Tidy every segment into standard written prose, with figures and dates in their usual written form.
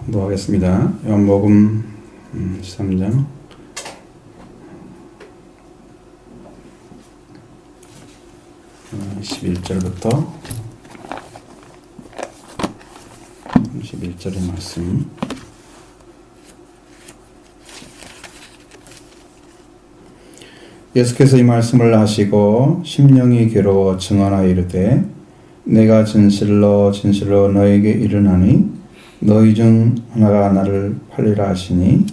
공부하겠습니다. 요한복음 13장 21절부터 31절의 말씀. 예수께서 이 말씀을 하시고 심령이 괴로워 증언하여 이르되 내가 진실로 진실로 너에게 이르노니 너희 중 하나가 나를 팔리라 하시니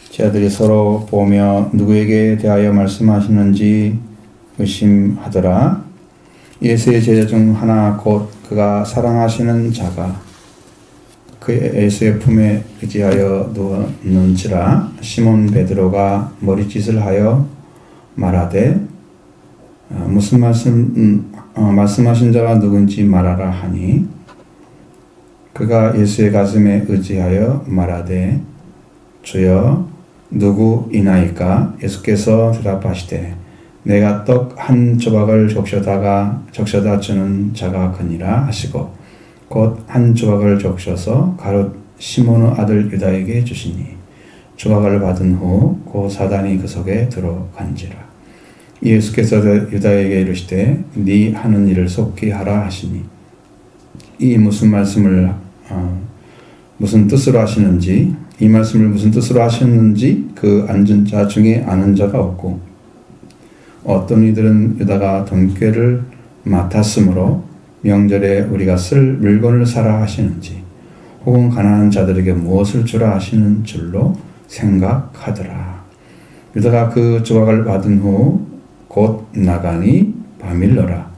제자들이 서로 보며 누구에게 대하여 말씀하시는지 의심하더라. 예수의 제자 중 하나 곧 그가 사랑하시는 자가 그 예수의 품에 의지하여 누웠는지라. 시몬 베드로가 머리짓을 하여 말하되 무슨 말씀하신 자가 누군지 말하라 하니 그가 예수의 가슴에 의지하여 말하되 주여 누구이나이까? 예수께서 대답하시되 내가 떡 한 조각을 적셔다 주는 자가 그니라 하시고 곧 한 조각을 적셔서 가롯 시몬의 아들 유다에게 주시니 조각을 받은 후 곧 사단이 그 속에 들어간지라. 예수께서 유다에게 이르시되 네 하는 일을 속히 하라 하시니 이 무슨 뜻으로 하시는지 이 말씀을 무슨 뜻으로 하셨는지 그 앉은 자 중에 아는 자가 없고 어떤 이들은 유다가 돈꾀를 맡았으므로 명절에 우리가 쓸 물건을 사라 하시는지 혹은 가난한 자들에게 무엇을 주라 하시는 줄로 생각하더라. 유다가 그 조각을 받은 후 곧 나가니 밤일러라.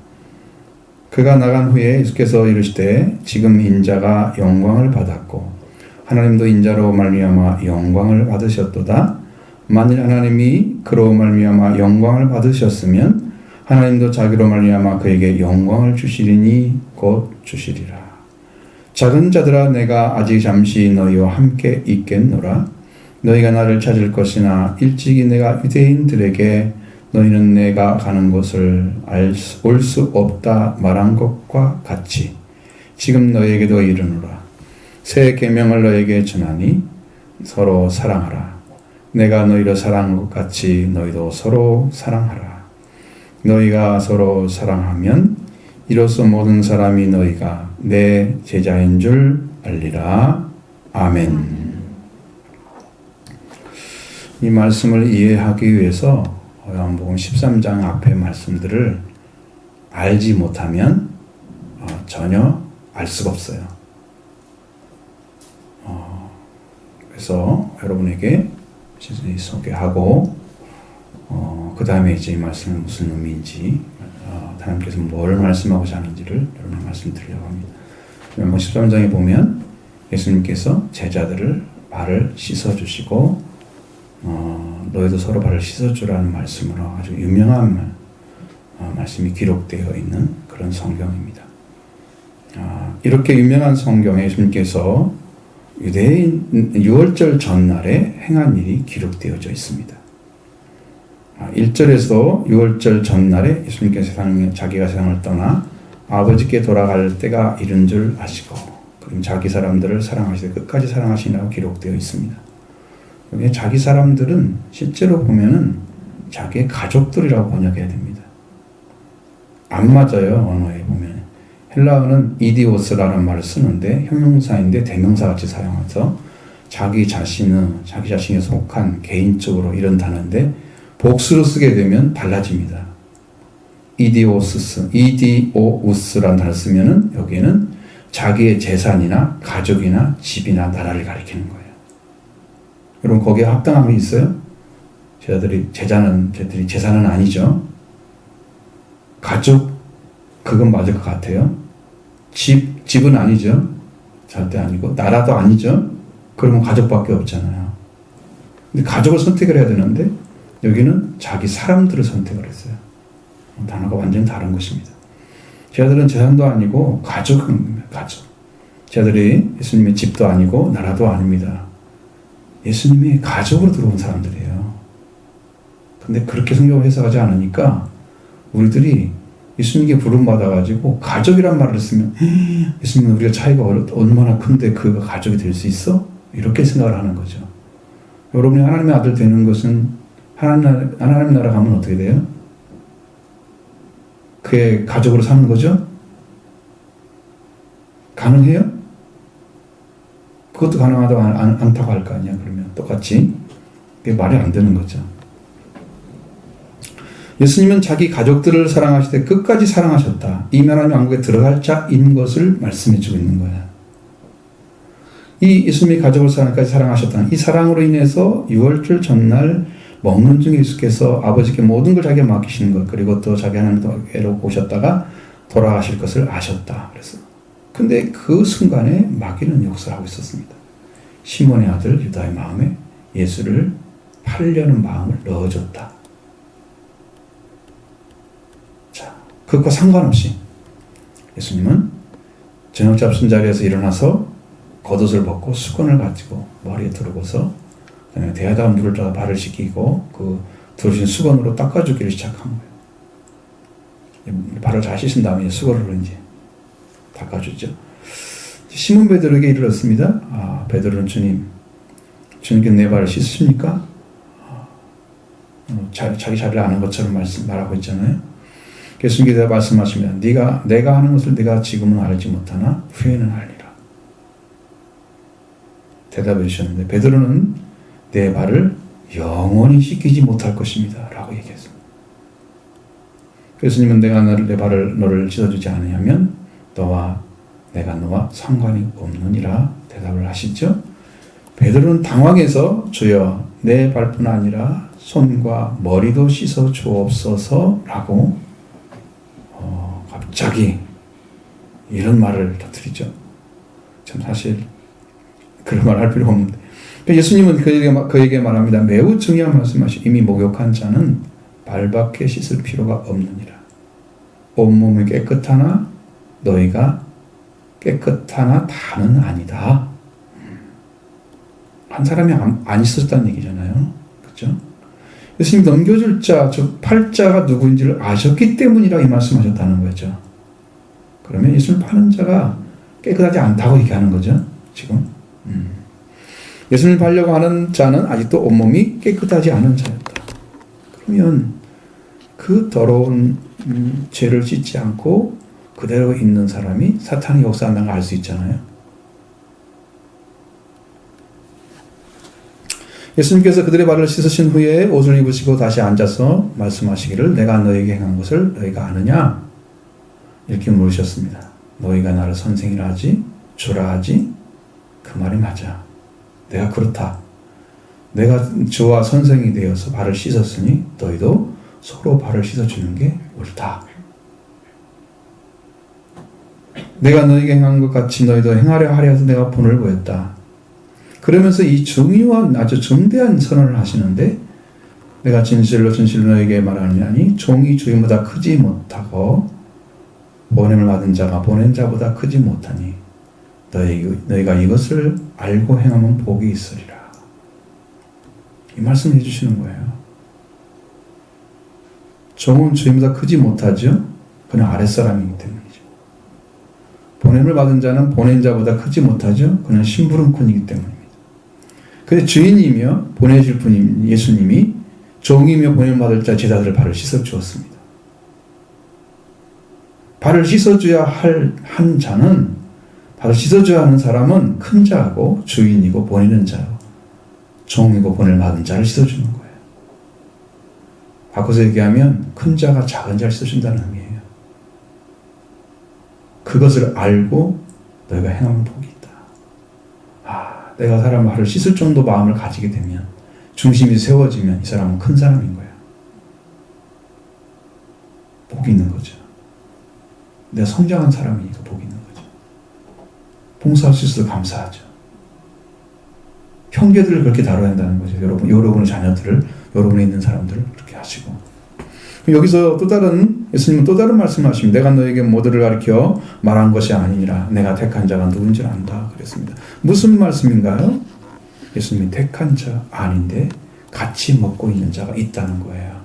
그가 나간 후에 예수께서 이르시되 지금 인자가 영광을 받았고 하나님도 인자로 말미암아 영광을 받으셨도다. 만일 하나님이 그로 말미암아 영광을 받으셨으면 하나님도 자기로 말미암아 그에게 영광을 주시리니 곧 주시리라. 작은 자들아 내가 아직 잠시 너희와 함께 있겠노라. 너희가 나를 찾을 것이나 일찍이 내가 유대인들에게 너희는 내가 가는 곳을 올 수 없다 말한 것과 같이 지금 너희에게도 이르노라. 새 계명을 너희에게 주나니 서로 사랑하라. 내가 너희를 사랑한 것 같이 너희도 서로 사랑하라. 너희가 서로 사랑하면 이로써 모든 사람이 너희가 내 제자인 줄 알리라. 아멘. 이 말씀을 이해하기 위해서 요한복음 13장 앞의 말씀들을 알지 못하면 전혀 알 수가 없어요. 그래서 여러분에게 소개하고 그 다음에 이제 이 말씀은 무슨 의미인지 하나님께서 뭘 말씀하고자 하는지를 여러분께 말씀드리려고 합니다. 요한복음 13장에 보면 예수님께서 제자들을 발을 씻어주시고 너희도 서로 발을 씻어주라는 말씀으로 아주 유명한 말씀이 기록되어 있는 그런 성경입니다. 이렇게 유명한 성경에 예수님께서 유대인 6월절 전날에 행한 일이 기록되어져 있습니다. 1절에서 6월절 전날에 예수님께서 자기가 세상을 떠나 아버지께 돌아갈 때가 이른 줄 아시고 그럼 자기 사람들을 사랑하시되 끝까지 사랑하시라고 기록되어 있습니다. 여기 자기 사람들은 실제로 보면은 자기의 가족들이라고 번역해야 됩니다. 안 맞아요. 언어에 보면. 헬라어는 이디오스라는 말을 쓰는데 형용사인데 대명사같이 사용해서 자기 자신이 속한 개인적으로 이런 단어인데 복수로 쓰게 되면 달라집니다. 이디오우스라는 단어를 쓰면은 여기에는 자기의 재산이나 가족이나 집이나 나라를 가리키는 거예요. 여러분 거기에 합당함이 있어요? 제자들이 재산은 아니죠. 가족 그건 맞을 것 같아요. 집은 아니죠. 절대 아니고 나라도 아니죠. 그러면 가족밖에 없잖아요. 근데 가족을 선택을 해야 되는데 여기는 자기 사람들을 선택을 했어요. 단어가 완전히 다른 것입니다. 제자들은 재산도 아니고 가족은 가족. 제자들이 예수님의 집도 아니고 나라도 아닙니다. 예수님의 가족으로 들어온 사람들이에요. 근데 그렇게 성경을 해석하지 않으니까 우리들이 예수님께 부름받아가지고 가족이란 말을 쓰면 예수님 우리가 차이가 얼마나 큰데 그가 가족이 될 수 있어? 이렇게 생각을 하는 거죠. 여러분이 하나님의 아들 되는 것은 하나님 나라 가면 어떻게 돼요? 그의 가족으로 사는 거죠? 가능해요? 그것도 가능하다고 않다고 할 거 아니야. 그러면 똑같이 그게 말이 안 되는 거죠. 예수님은 자기 가족들을 사랑하시되 끝까지 사랑하셨다. 이미 하나님 왕국에 들어갈 자인 것을 말씀해 주고 있는 거야. 이 예수님이 가족을 사랑까지 사랑하셨다는 이 사랑으로 인해서 유월절 전날 먹는 중에 예수께서 아버지께 모든 걸 자기가 맡기시는 것, 그리고 또 자기 하나님께로 오셨다가 돌아가실 것을 아셨다. 그래서 근데 그 순간에 마귀는 역사를 하고 있었습니다. 시몬의 아들 유다의 마음에 예수를 팔려는 마음을 넣어줬다. 자, 그것과 상관없이 예수님은 저녁 잡순 자리에서 일어나서 겉옷을 벗고 수건을 가지고 머리에 두르고서 그다음에 대야다가 물을 다 발을 씻기고 그 두르신 수건으로 닦아주기를 시작한 거예요. 발을 잘 씻은 다음에 수건으로 이제 닦아주죠. 시몬 베드로에게 이르렀습니다. 아, 베드로는 주님께 내 발을 씻으십니까? 자기 자리를 아는 것처럼 말하고 있잖아요. 예수님께서 말씀하시면 내가 하는 것을 네가 지금은 알지 못하나 후에는 알리라. 대답해 주셨는데 베드로는 내 발을 영원히 씻기지 못할 것입니다. 라고 얘기했습니다. 예수님은 내가 너를 씻어주지 않으면 내가 너와 상관이 없느니라 대답을 하시죠. 베드로는 당황해서 주여 내 발뿐 아니라 손과 머리도 씻어 주옵소서 라고 갑자기 이런 말을 터뜨리죠. 참 사실 그런 말 할 필요가 없는데 예수님은 그에게 말합니다. 매우 중요한 말씀하시고 이미 목욕한 자는 발밖에 씻을 필요가 없느니라. 온몸이 깨끗하나 너희가 깨끗하나 다는 아니다. 한 사람이 안 씻었다는 얘기잖아요. 그렇죠? 예수님 넘겨줄 자, 즉 팔자가 누구인지를 아셨기 때문이라 이 말씀하셨다는 거죠. 그러면 예수님 파는 자가 깨끗하지 않다고 얘기하는 거죠. 지금. 예수님을 팔려고 하는 자는 아직도 온몸이 깨끗하지 않은 자였다. 그러면 그 더러운 죄를 씻지 않고 그대로 있는 사람이 사탄의 역사한다는 걸 알 수 있잖아요. 예수님께서 그들의 발을 씻으신 후에 옷을 입으시고 다시 앉아서 말씀하시기를 내가 너에게 행한 것을 너희가 아느냐? 이렇게 물으셨습니다. 너희가 나를 선생이라 하지 주라 하지? 그 말이 맞아. 내가 그렇다. 내가 주와 선생이 되어서 발을 씻었으니 너희도 서로 발을 씻어주는 게 옳다. 내가 너에게 행한 것 같이 너희도 행하려 하려 해서 내가 본을 보였다. 그러면서 이 중요한 아주 중대한 선언을 하시는데 내가 진실로 너에게 말하느니 종이 주인보다 크지 못하고 보냄을 받은 자가 보낸 자보다 크지 못하니 너희가 이것을 알고 행하면 복이 있으리라. 이 말씀을 해주시는 거예요. 종은 주인보다 크지 못하죠. 그냥 아랫사람이기 때문이죠. 보냄을 받은 자는 보낸 자보다 크지 못하죠. 그냥 심부름꾼이기 때문입니다. 근데 주인이며 보내실 분인 예수님이 종이며 보냄을 받을 자 제자들의 발을 씻어 주었습니다. 발을 씻어줘야 한 자는 발을 씻어줘야 하는 사람은 큰 자하고 주인이고 보내는 자고 종이고 보냄을 받은 자를 씻어주는 거예요. 바꿔서 얘기하면 큰 자가 작은 자를 씻어준다는 의미예요. 그것을 알고 너희가 행하면 복이 있다. 내가 사람 발을 씻을 정도 마음을 가지게 되면 중심이 세워지면 이 사람은 큰 사람인 거예요. 복이 있는 거죠. 내가 성장한 사람이니까 복이 있는 거죠. 봉사할 수 있어서 감사하죠. 형제들을 그렇게 다뤄야 한다는 거죠. 여러분의 자녀들을, 여러분에 있는 사람들을 그렇게 하시고. 여기서 예수님은 또 다른 말씀을 하십니다. 내가 너에게 모두를 가르쳐 말한 것이 아니니라. 내가 택한 자가 누군지 안다. 그랬습니다. 무슨 말씀인가요? 예수님이 택한 자 아닌데 같이 먹고 있는 자가 있다는 거예요.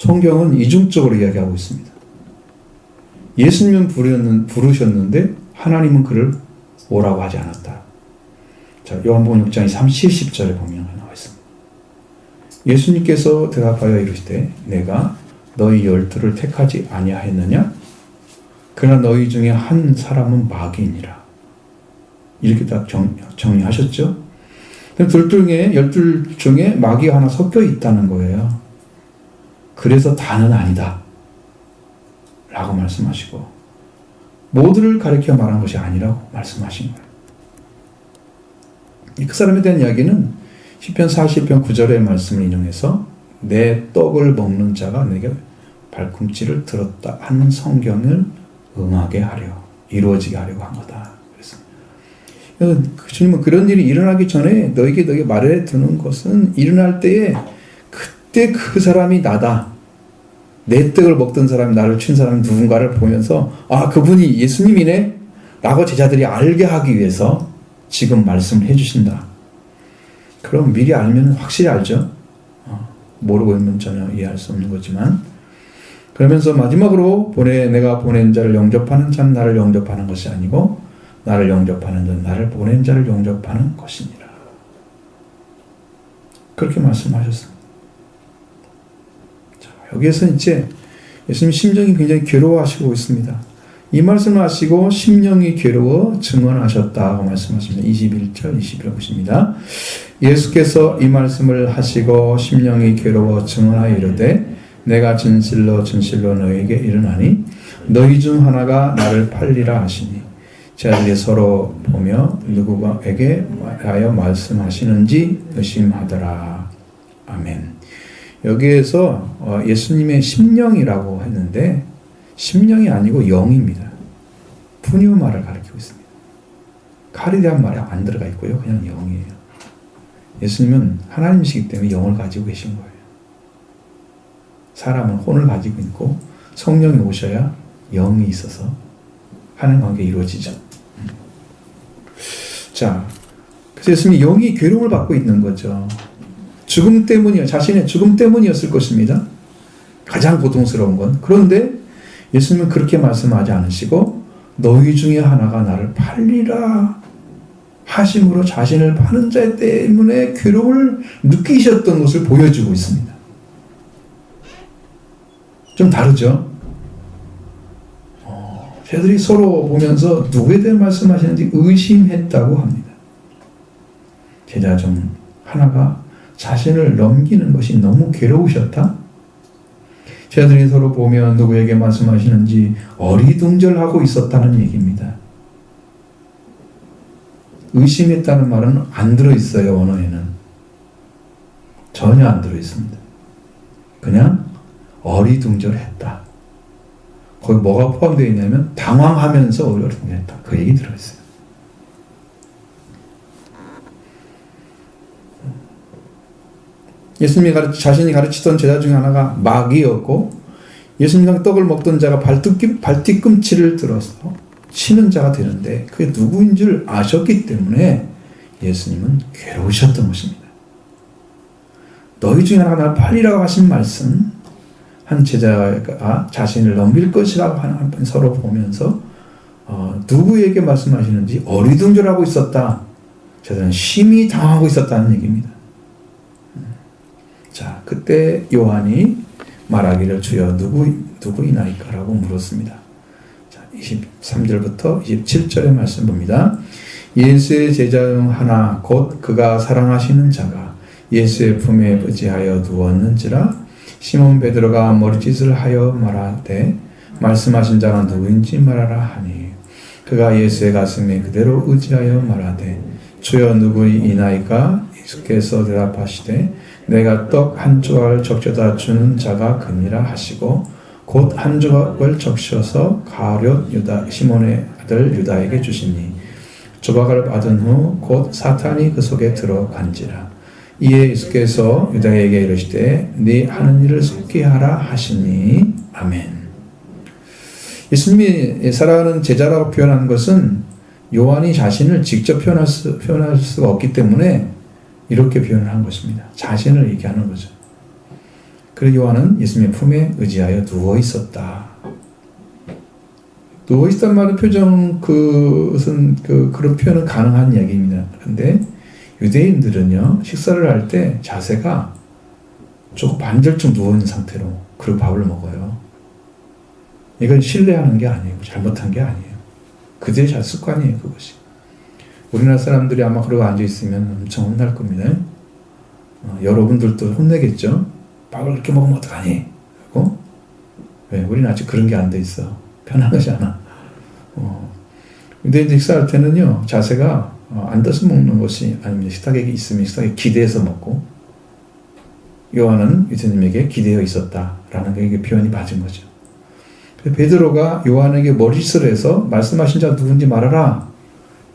성경은 이중적으로 이야기하고 있습니다. 예수님은 부르셨는데 하나님은 그를 오라고 하지 않았다. 자, 요한복음 6장 70절에 보면 나와 있습니다. 예수님께서 대답하여 이르시되 내가 너희 12를 택하지 아니하였느냐? 그러나 너희 중에 한 사람은 마귀니라. 이렇게 딱 정리하셨죠? 열둘 중에 마귀가 하나 섞여 있다는 거예요. 그래서 다는 아니다 라고 말씀하시고 모두를 가리켜 말한 것이 아니라고 말씀하신 거예요. 그 사람에 대한 이야기는 시편 40편 9절의 말씀을 인용해서 내 떡을 먹는 자가 내게 발꿈치를 들었다 하는 성경을 응하게 하려 이루어지게 하려고 한 거다. 그래서 주님은 그런 일이 일어나기 전에 너에게 말해 두는 것은 일어날 때에 그때 그 사람이 나다. 내 떡을 먹던 사람이 나를 친 사람이 누군가를 보면서 아 그분이 예수님이네 라고 제자들이 알게 하기 위해서 지금 말씀을 해주신다. 그럼 미리 알면 확실히 알죠. 모르고 있는 전혀 이해할 수 없는 거지만 그러면서 마지막으로 내가 보낸 자를 영접하는 자는 나를 영접하는 것이 아니고 나를 영접하는 자는 나를 보낸 자를 영접하는 것이니라. 그렇게 말씀하셨습니다. 자, 여기에서 이제 예수님 심정이 굉장히 괴로워하시고 있습니다. 이 말씀을 하시고 심령이 괴로워 증언하셨다고 말씀하십니다. 21절, 21절 보십니다. 예수께서 이 말씀을 하시고 심령이 괴로워 증언하여 이르되 내가 진실로 너희에게 이르나니 너희 중 하나가 나를 팔리라 하시니 제자들이 서로 보며 누구에게 하여 말씀하시는지 의심하더라. 아멘. 여기에서 예수님의 심령이라고 했는데 심령이 아니고 영입니다. 푸뉴마를 가리키고 있습니다. 칼에 대한 말이 안 들어가 있고요. 그냥 영이에요. 예수님은 하나님이시기 때문에 영을 가지고 계신 거예요. 사람은 혼을 가지고 있고 성령이 오셔야 영이 있어서 하는 관계 이루어지죠. 자, 그래서 예수님이 영이 괴로움을 받고 있는 거죠. 죽음 때문이요. 자신의 죽음 때문이었을 것입니다. 가장 고통스러운 건. 그런데 예수님은 그렇게 말씀하지 않으시고 너희 중에 하나가 나를 팔리라 하심으로 자신을 파는 자 때문에 괴로움을 느끼셨던 것을 보여주고 있습니다. 좀 다르죠? 제자들이 서로 보면서 누구에 대해 말씀하시는지 의심했다고 합니다. 제자 중 하나가 자신을 넘기는 것이 너무 괴로우셨다? 제자들이 서로 보면 누구에게 말씀하시는지 어리둥절하고 있었다는 얘기입니다. 의심했다는 말은 안 들어있어요. 언어에는. 전혀 안 들어있습니다. 그냥 어리둥절했다. 거기 뭐가 포함되어 있냐면 당황하면서 어리둥절했다. 그 얘기 들어있어요. 예수님이 자신이 가르치던 제자 중에 하나가 마귀였고 예수님과 떡을 먹던 자가 발뒤꿈치를 들어서 치는 자가 되는데 그게 누구인 줄 아셨기 때문에 예수님은 괴로우셨던 것입니다. 너희 중에 하나가 나를 팔리라고 하신 말씀 한 제자가 자신을 넘길 것이라고 하는 서로 보면서 누구에게 말씀하시는지 어리둥절하고 있었다. 제자는 심히 당하고 있었다는 얘기입니다. 자, 그때 요한이 말하기를 주여 누구이나이까 라고 물었습니다. 자, 23절부터 27절의 말씀 봅니다. 예수의 제자 중 하나 곧 그가 사랑하시는 자가 예수의 품에 의지하여 누웠는지라 시몬 베드로가 머리짓을 하여 말하되 말씀하신 자가 누구인지 말하라 하니 그가 예수의 가슴에 그대로 의지하여 말하되 주여 누구이나이까 예수께서 대답하시되 내가 떡 한 조각을 적셔다 주는 자가 그니라 하시고 곧 한 조각을 적셔서 가룟 유다 시몬의 아들 유다에게 주시니 조각을 받은 후 곧 사탄이 그 속에 들어간지라. 이에 예수께서 유다에게 이르시되 네 하는 일을 속히 하라 하시니 아멘. 예수님이 사랑하는 제자라고 표현한 것은 요한이 자신을 직접 표현할 수가 없기 때문에 이렇게 표현을 한 것입니다. 자신을 얘기하는 거죠. 그래서 요한은 예수님의 품에 의지하여 누워 있었다. 누워 있단 말은 그것은 그런 표현은 가능한 이야기입니다. 그런데 유대인들은요, 식사를 할 때 자세가 조금 반절쯤 누워 있는 상태로 그리고 밥을 먹어요. 이건 신뢰하는 게 아니고 잘못한 게 아니에요. 그들의 잘 습관이에요, 그것이. 우리나라 사람들이 아마 그러고 앉아 있으면 엄청 혼날 겁니다. 여러분들도 혼내겠죠? 밥을 그렇게 먹으면 어떡하니? 하고. 왜? 우리는 아직 그런 게 안 돼 있어. 편안하지 않아. 근데 이제 식사할 때는요, 자세가 앉아서 먹는 것이 아닙니다. 식탁에 있으면 식탁에 기대서 먹고, 요한은 예수님에게 기대어 있었다라는 게 이게 표현이 맞은 거죠. 베드로가 요한에게 머리짓을 해서 말씀하신 자 누군지 말하라.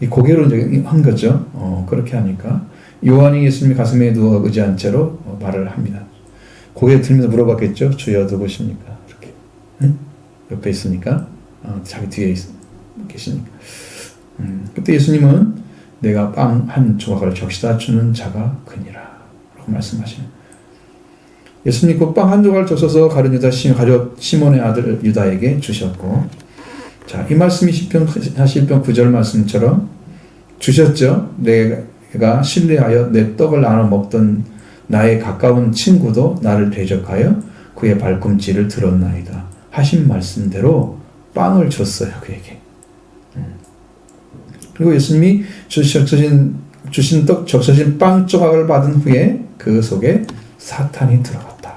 이 고개로 한 거죠. 그렇게 하니까 요한이 예수님의 가슴에 누워 의지한 채로 말을 합니다. 고개 들면서 물어봤겠죠. 주여 누구십니까? 이렇게. 응? 옆에 있으니까. 자기 뒤에 계시니까. 그때 예수님은 내가 빵 한 조각을 적시다 주는 자가 그니라. 라고 말씀하시는. 예수님 그 빵 한 조각을 적셔서 가룟 유다 가룟 시몬의 아들 유다에게 주셨고, 자, 이 말씀이 시편 9절 말씀처럼 주셨죠. 내가 신뢰하여 내 떡을 나눠 먹던 나의 가까운 친구도 나를 대적하여 그의 발꿈치를 들었나이다. 하신 말씀대로 빵을 줬어요, 그에게. 그리고 예수님이 주신 떡 적셔진 빵 조각을 받은 후에 그 속에 사탄이 들어갔다.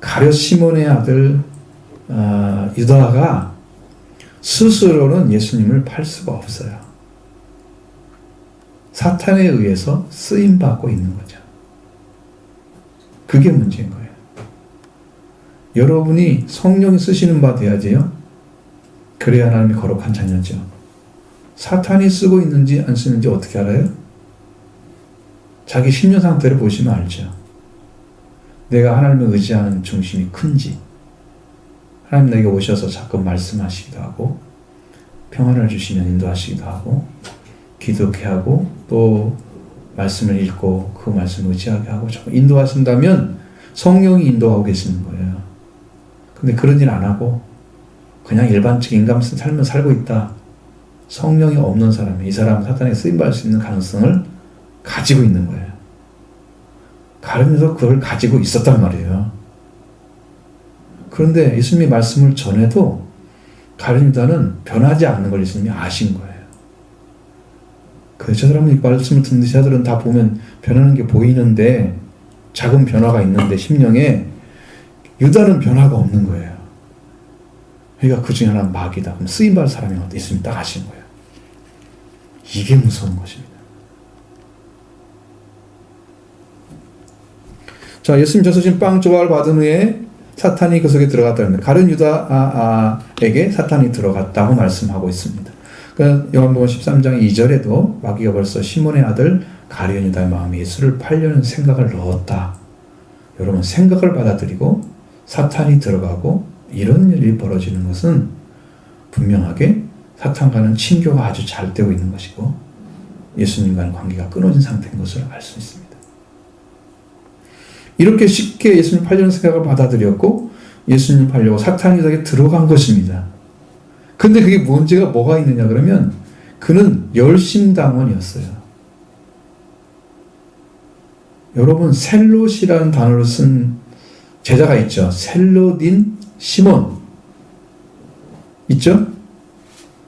가룟 시몬의 아들 유다가 스스로는 예수님을 팔 수가 없어요. 사탄에 의해서 쓰임받고 있는 거죠. 그게 문제인 거예요. 여러분이 성령이 쓰시는 바 돼야지요. 그래야 하나님이 거룩한 자녀죠. 사탄이 쓰고 있는지 안 쓰는지 어떻게 알아요? 자기 심령 상태를 보시면 알죠. 내가 하나님을 의지하는 중심이 큰지, 하나님 내게 오셔서 자꾸 말씀하시기도 하고, 평안을 주시면 인도하시기도 하고, 기도케 하고, 또 말씀을 읽고 그 말씀을 의지하게 하고 자꾸 인도하신다면 성령이 인도하고 계시는 거예요. 근데 그런 일 안 하고 그냥 일반적인 인간 삶을 살고 있다. 성령이 없는 사람이, 이 사람은 사탄에게 쓰임받을 수 있는 가능성을 가지고 있는 거예요. 가룟유다도 그걸 가지고 있었단 말이에요. 그런데 예수님의 말씀을 전해도 가룟유다는 변하지 않는 걸 예수님이 아신 거예요. 그래서 저 사람은 이 말씀을 듣는 자들은 다 보면 변하는 게 보이는데, 작은 변화가 있는데 심령에, 유다는 변화가 없는 거예요. 그러니까 그 중에 하나는 마귀다. 그럼 쓰임받을 사람이 어디 있으면 딱 아신 거예요. 이게 무서운 것입니다. 자, 예수님 적셔진 빵 조각을 받은 후에 사탄이 그 속에 들어갔다는 거예요. 가룟 유다에게 사탄이 들어갔다고 말씀하고 있습니다. 그러니까 요한복음 13장 2절에도 마귀가 벌써 시몬의 아들 가룟 유다의 마음에 예수를 팔려는 생각을 넣었다. 여러분, 생각을 받아들이고 사탄이 들어가고 이런 일이 벌어지는 것은 분명하게 사탄과는 친교가 아주 잘 되고 있는 것이고 예수님과는 관계가 끊어진 상태인 것을 알 수 있습니다. 이렇게 쉽게 예수님 팔려는 생각을 받아들였고 예수님 팔려고 사탄이 유다에게 들어간 것입니다. 근데 그게 문제가 뭐가 있느냐 그러면 그는 열심당원이었어요. 여러분, 셀롯이라는 단어를 쓴 제자가 있죠. 셀롯인 시몬 있죠?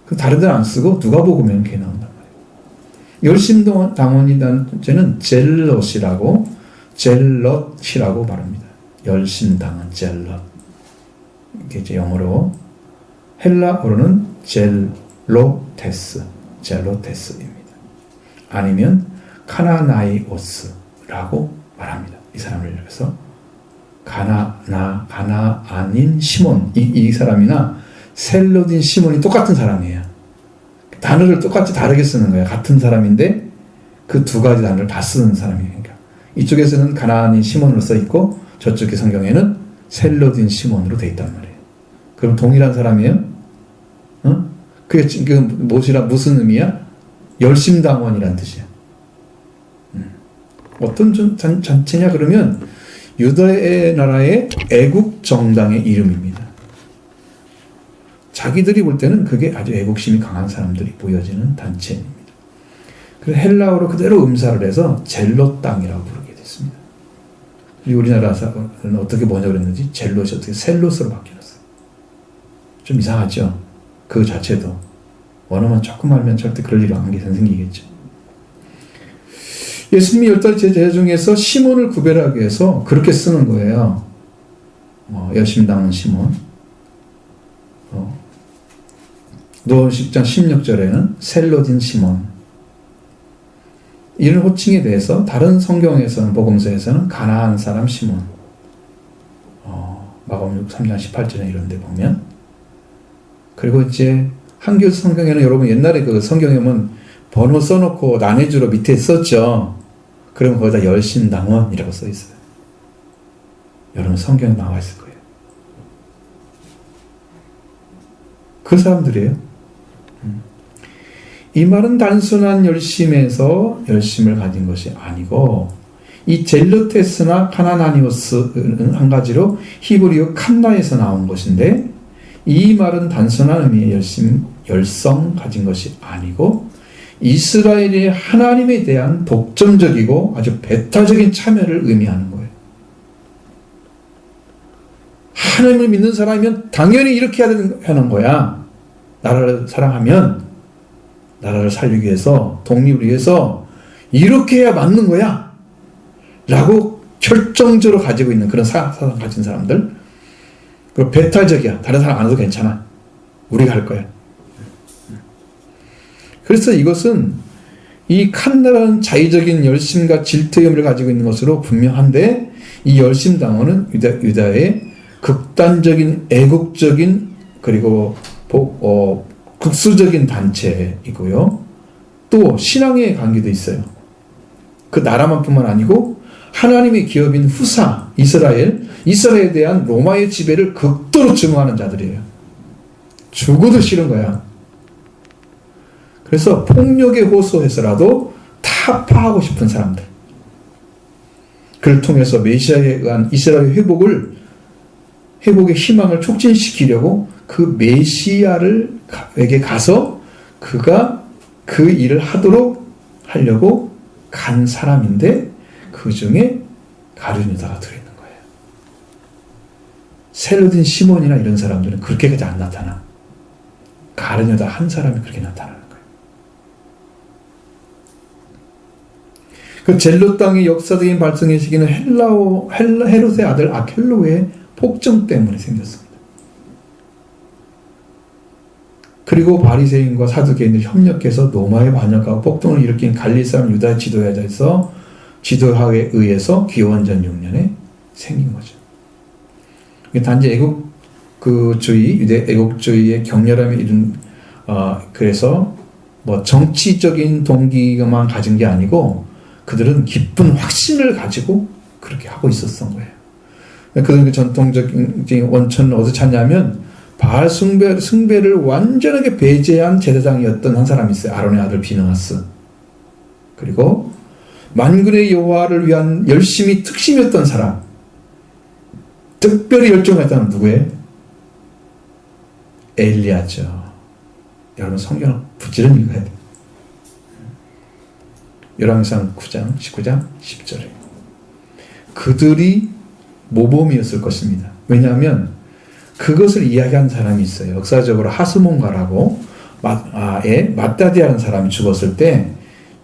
그 다른 데는 안 쓰고 누가복음에는 그게 나온단 말이에요. 열심당원이라는 죄는 젤롯이라고 말합니다. 열심당원, 젤롯. 이게 이제 영어로, 헬라어로는 젤로테스입니다. 아니면 카나나이오스라고 말합니다. 이 사람을 그래서 가나안인 시몬, 이 사람이나 셀롯인 시몬이 똑같은 사람이에요. 단어를 똑같이 다르게 쓰는 거예요. 같은 사람인데 그 두 가지 단어를 다 쓰는 사람이에요. 그러니까 이쪽에서는 가나안인 시몬으로 써 있고 저쪽의 성경에는 셀롯인 시몬으로 돼 있단 말이에요. 그럼 동일한 사람이에요? 그게 지금 무슨 의미야? 열심당원이란 뜻이야. 어떤 단체냐 그러면 유다의 나라의 애국 정당의 이름입니다. 자기들이 볼 때는 그게 아주 애국심이 강한 사람들이 모여지는 단체입니다. 그래서 헬라어로 그대로 음사를 해서 젤롯 땅이라고 부르게 됐습니다. 그리고 우리나라는 어떻게 뭐냐 그랬는지 젤롯이 어떻게 셀롯으로 바뀌었어요. 좀 이상하죠? 그 자체도. 원어만 조금 알면 절대 그럴 일이 안 생기겠죠. 예수님이 12 제자 중에서 시몬을 구별하기 위해서 그렇게 쓰는 거예요. 열심당한 시몬. 누가복음 10장 16절에는 셀롯인 시몬. 이런 호칭에 대해서 다른 성경에서는 복음서에서는 가나안 사람 시몬. 마가복음 3장 18절에 이런 데 보면. 그리고 이제 한글 성경에는 여러분 옛날에 그 성경에 보면 번호 써놓고 난해주로 밑에 썼죠. 그럼 거기다 열심당원이라고 써 있어요. 여러분 성경에 나와 있을 거예요. 그 사람들이에요. 이 말은 단순한 열심에서 열심을 가진 것이 아니고 이 젤르테스나 카나나니오스는 한 가지로 히브리어 칸나에서 나온 것인데 이 말은 단순한 의미의 열성 가진 것이 아니고 이스라엘의 하나님에 대한 독점적이고 아주 배타적인 참여를 의미하는 거예요. 하나님을 믿는 사람이면 당연히 이렇게 해야 하는 거야. 나라를 사랑하면 나라를 살리기 위해서, 독립을 위해서 이렇게 해야 맞는 거야 라고 결정적으로 가지고 있는 그런 사상 가진 사람들. 그리고 배타적이야. 다른 사람 안 해도 괜찮아. 우리가 할 거야. 그래서 이것은 이 칸나라는 자의적인 열심과 질투의 의미를 가지고 있는 것으로 분명한데 이 열심당원은 유다의 극단적인 애국적인 그리고 극수적인 단체이고요. 또 신앙의 관계도 있어요. 그 나라만뿐만 아니고 하나님의 기업인 후사 이스라엘에 대한 로마의 지배를 극도로 증오하는 자들이에요. 죽어도 싫은 거야. 그래서 폭력에 호소해서라도 타파하고 싶은 사람들. 그를 통해서 메시아에 의한 이스라엘 회복의 희망을 촉진시키려고 그 메시아에게 가서 그가 그 일을 하려고 간 사람인데 그 중에 가룟 유다가 들어있는 거예요. 셀롯인 시몬이나 이런 사람들은 그렇게까지 안 나타나. 가룟 유다 한 사람이 그렇게 나타나는 거예요. 그 젤롯 땅의 역사적인 발성의 시기는 헤롯의 아들 아켈로의 폭정 때문에 생겼습니다. 그리고 바리새인과 사두개인들이 협력해서 로마의 반역하고 폭동을 일으킨 갈릴 사람 유다 지도하에 의해서 기원전 6년에 생긴 거죠. 단지 유대 애국주의의 격렬함에 이른 그래서 뭐 정치적인 동기만 가진 게 아니고 그들은 깊은 확신을 가지고 그렇게 하고 있었던 거예요. 그들의 전통적인 원천은 어디서 찾냐면 바알 숭배를 완전하게 배제한 제사장이었던 한 사람이 있어요. 아론의 아들 비느하스. 그리고 만군의 여호와를 위한 열심히 특심이었던 사람. 특별히 열정했던 사람 누구예요? 엘리야죠. 여러분 성경을 부지런히 읽어야 돼요. 열왕기상 9장 19장 10절에 그들이 모범이었을 것입니다. 왜냐하면 그것을 이야기한 사람이 있어요. 역사적으로 하스몬가라고 마따디아라는 사람이 죽었을 때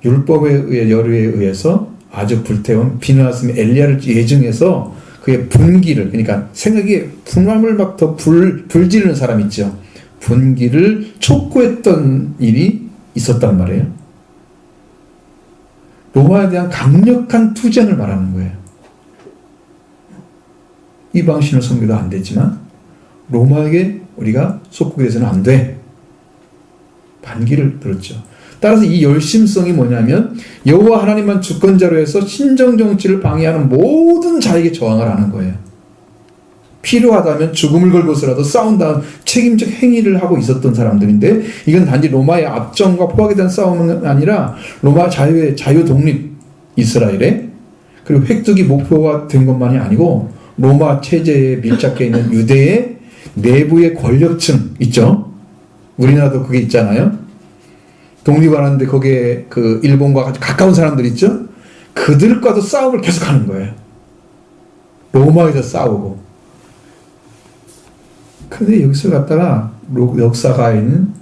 율법에 의해 열의에 의해서 아주 불태운 비느하스의 엘리야를 예증해서 그의 분기를 그러니까 생각에 분함을 막 더 불지르는 사람 있죠. 분기를 촉구했던 일이 있었단 말이에요. 로마에 대한 강력한 투쟁을 말하는 거예요. 이방신을 섬겨도 안 되지만 로마에게 우리가 속국이 돼서는 안 돼. 반기를 들었죠. 따라서 이 열심성이 뭐냐면 여호와 하나님만 주권자로 해서 신정정치를 방해하는 모든 자에게 저항을 하는 거예요. 필요하다면 죽음을 걸고서라도 싸운다는 책임적 행위를 하고 있었던 사람들인데 이건 단지 로마의 압정과 포악에 대한 싸움은 아니라 로마 자유 독립 이스라엘의 그리고 획득이 목표가 된 것만이 아니고 로마 체제에 밀착해 있는 유대의 내부의 권력층 있죠. 우리나라도 그게 있잖아요. 독립하는데 거기에 그 일본과 아주 가까운 사람들 있죠. 그들과도 싸움을 계속하는 거예요. 로마에서 싸우고. 근데 여기서 갖다가 역사가에는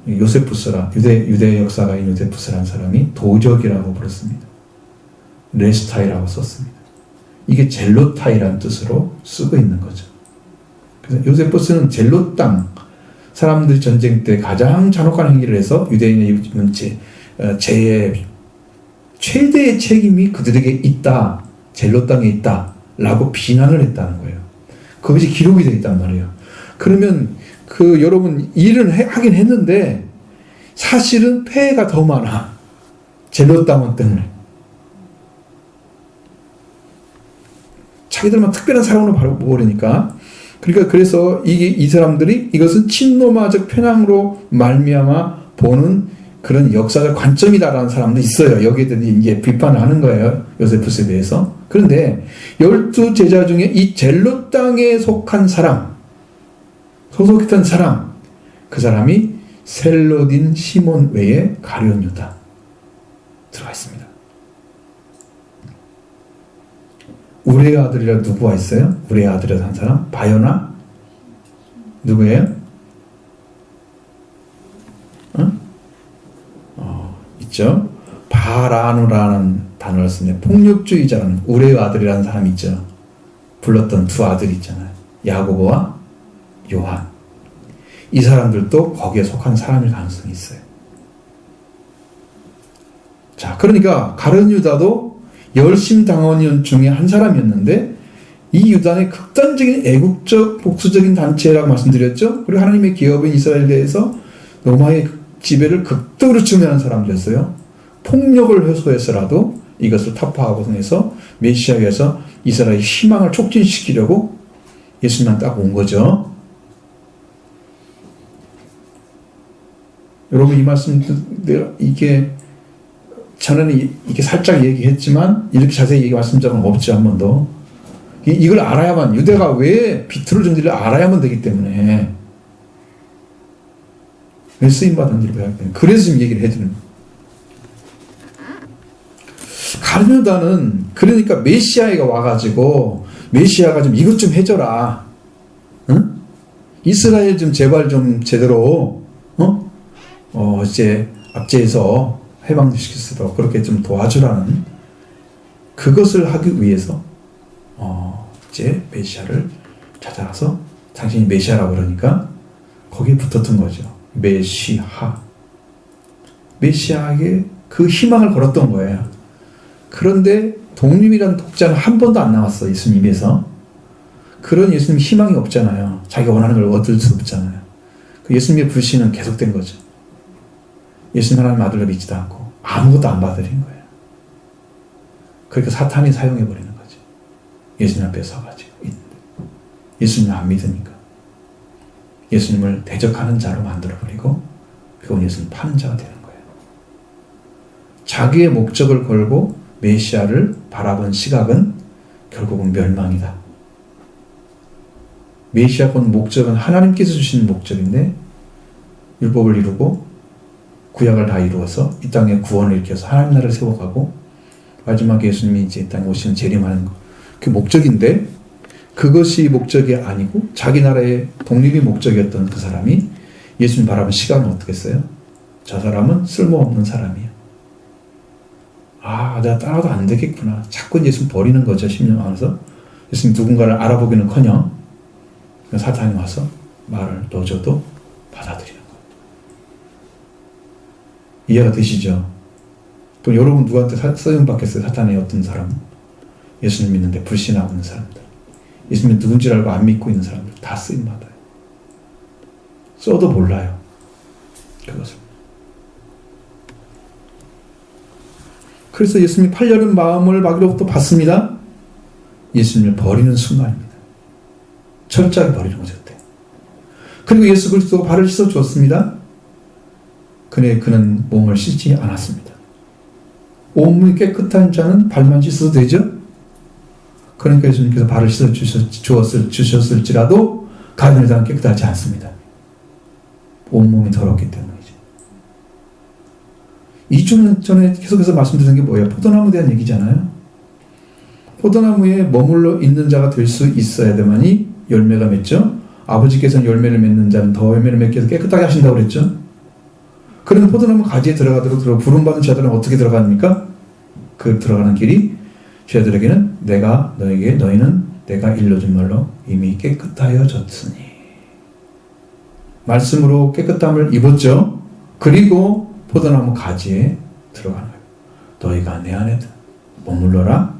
요세푸스라 유대 역사가인 요세푸스라는 사람이 도적이라고 부르습니다. 레스타이라고 썼습니다. 이게 젤로타이라는 뜻으로 쓰고 있는 거죠. 그래서 요세푸스는 젤롯 땅 사람들이 전쟁 때 가장 잔혹한 행위를 해서 유대인의 최대의 책임이 그들에게 있다. 젤롯 땅에 있다. 라고 비난을 했다는 거예요. 그것이 기록이 되어 있단 말이에요. 그러면 여러분 일은 하긴 했는데 사실은 폐해가 더 많아. 젤롯 땅원 때문에. 자기들만 특별한 사랑으로 바로 보려니까. 그러니까 그래서 이 사람들이 이것은 친로마적 편향으로 말미암아 보는 그런 역사적 관점이다라는 사람도 있어요. 여기에 대해서 이제 비판을 하는 거예요. 요세푸스에 대해서. 그런데 12제자 중에 이 젤롯 땅에 속한 사람, 소속했던 사람, 그 사람이 셀로딘 시몬 외에 가룟 유다 들어가 있습니다. 우리의 아들이라 누구가 있어요? 우리의 아들이라 한 사람? 바요나? 누구예요? 있죠? 바라누라는 단어를 쓰는데 폭력주의자라는 우리의 아들이라는 사람이 있죠. 불렀던 두 아들이 있잖아요. 야고보와 요한. 이 사람들도 거기에 속한 사람일 가능성이 있어요. 자, 그러니까 가룟 유다도 열심당원 중에 한 사람이었는데 이 유다는 극단적인 애국적 복수적인 단체라고 말씀드렸죠. 그리고 하나님의 기업인 이스라엘에 대해서 로마의 지배를 극도로 중요한 사람들이었어요. 폭력을 해소해서라도 이것을 타파하고 해서 메시아에서 이스라엘의 희망을 촉진시키려고 예수님만 딱 온 거죠. 여러분 이 말씀 이게 전에는 이게 살짝 얘기했지만 이렇게 자세히 얘기 말씀 적은 없죠. 한 번도. 이걸 알아야만 유대가 왜 비틀어 준지를 알아야만 되기 때문에 왜 쓰임받은지를 배워야 돼요. 그래서 지금 얘기를 해주는 거예요. 가룟 유다는 그러니까 메시아가 와가지고 메시아가 좀 이것 좀 해줘라. 응? 이스라엘 좀 제발 좀 제대로 이제 압제해서 해방시켰어도 그렇게 좀 도와주라는 그것을 하기 위해서 이제 메시아를 찾아가서 당신이 메시아라고 그러니까 거기에 붙었던 거죠. 메시아에게 그 희망을 걸었던 거예요. 그런데 독립이라는 독자는 한 번도 안 나왔어. 예수님 입에서. 그런 예수님 희망이 없잖아요. 자기가 원하는 걸 얻을 수 없잖아요. 그 예수님의 불신은 계속된 거죠. 예수님 하나님 아들로 믿지도 않고 아무것도 안 받아들인 거예요. 그러니까 사탄이 사용해버리는 거죠. 예수님 앞에 서가지고 예수님을 안 믿으니까 예수님을 대적하는 자로 만들어버리고 그건 예수님 파는 자가 되는 거예요. 자기의 목적을 걸고 메시아를 바라본 시각은 결국은 멸망이다. 메시아 본 목적은 하나님께서 주신 목적인데 율법을 이루고 구약을 다 이루어서 이 땅에 구원을 일으켜서 하나님 나라를 세워가고 마지막에 예수님이 이제 이 땅에 오시는 재림하는 거. 그 목적인데 그것이 목적이 아니고 자기 나라의 독립이 목적이었던 그 사람이 예수님 바라본 시각은 어떻겠어요? 저 사람은 쓸모없는 사람이야. 아, 내가 따라도 안 되겠구나. 자꾸 예수님 버리는 거죠. 10년 안에서. 예수님 누군가를 알아보기는커녕 사탄이 와서 말을 넣어줘도 받아들이는 거예요. 이해가 되시죠? 또 여러분 누구한테 쓰임 받겠어요? 사탄의 어떤 사람? 예수님 믿는데 불신하고 있는 사람들. 예수님 누군지 알고 안 믿고 있는 사람들 다 쓰임 받아요. 써도 몰라요. 그것을. 그래서 예수님이 팔려는 마음을 마귀로부터 받습니다. 예수님을 버리는 순간입니다. 철저하게 버리는 거죠. 그때. 그리고 예수 그리스도가 발을 씻어 주었습니다. 그는 몸을 씻지 않았습니다. 온몸이 깨끗한 자는 발만 씻어도 되죠? 그러니까 예수님께서 발을 씻어 주셨을지라도 가룟 유다는 깨끗하지 않습니다. 온몸이 더럽기 때문이죠. 2주 전에 계속해서 말씀드린 게 뭐예요? 포도나무에 대한 얘기잖아요. 포도나무에 머물러 있는 자가 될 수 있어야 되만이 열매가 맺죠. 아버지께서는 열매를 맺는 자는 더 열매를 맺게 해서 깨끗하게 하신다고 그랬죠. 그러면 포도나무 가지에 들어가도록 부름받은 자들은 어떻게 들어갑니까? 그 들어가는 길이 죄들에게는 너희는 내가 일러준 말로 이미 깨끗하여졌으니. 말씀으로 깨끗함을 입었죠. 그리고 포도나무 가지에 들어가는 거예요. 너희가 내 안에 머물러라.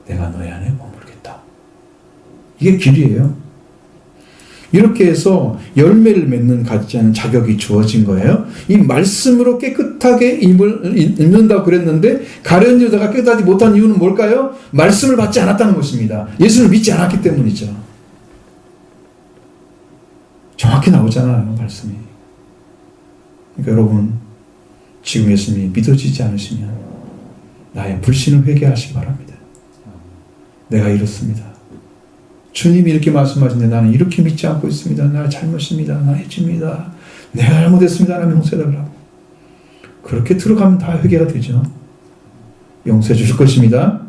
내가 너희 안에 머물겠다. 이게 길이에요. 이렇게 해서 열매를 맺는 가지는 자격이 주어진 거예요. 이 말씀으로 깨끗하게 입는다고 그랬는데 가룟 유다가 깨끗하지 못한 이유는 뭘까요? 말씀을 받지 않았다는 것입니다. 예수를 믿지 않았기 때문이죠. 정확히 나오잖아요, 말씀이. 그러니까 여러분, 지금 예수님이 믿어지지 않으시면 나의 불신을 회개하시기 바랍니다. 내가 이렇습니다. 주님이 이렇게 말씀하시는데 나는 이렇게 믿지 않고 있습니다. 나 잘못입니다. 나의 죄입니다. 내가 잘못했습니다. 나는 용서해달라고. 그렇게 들어가면 다 회개가 되죠. 용서해 주실 것입니다.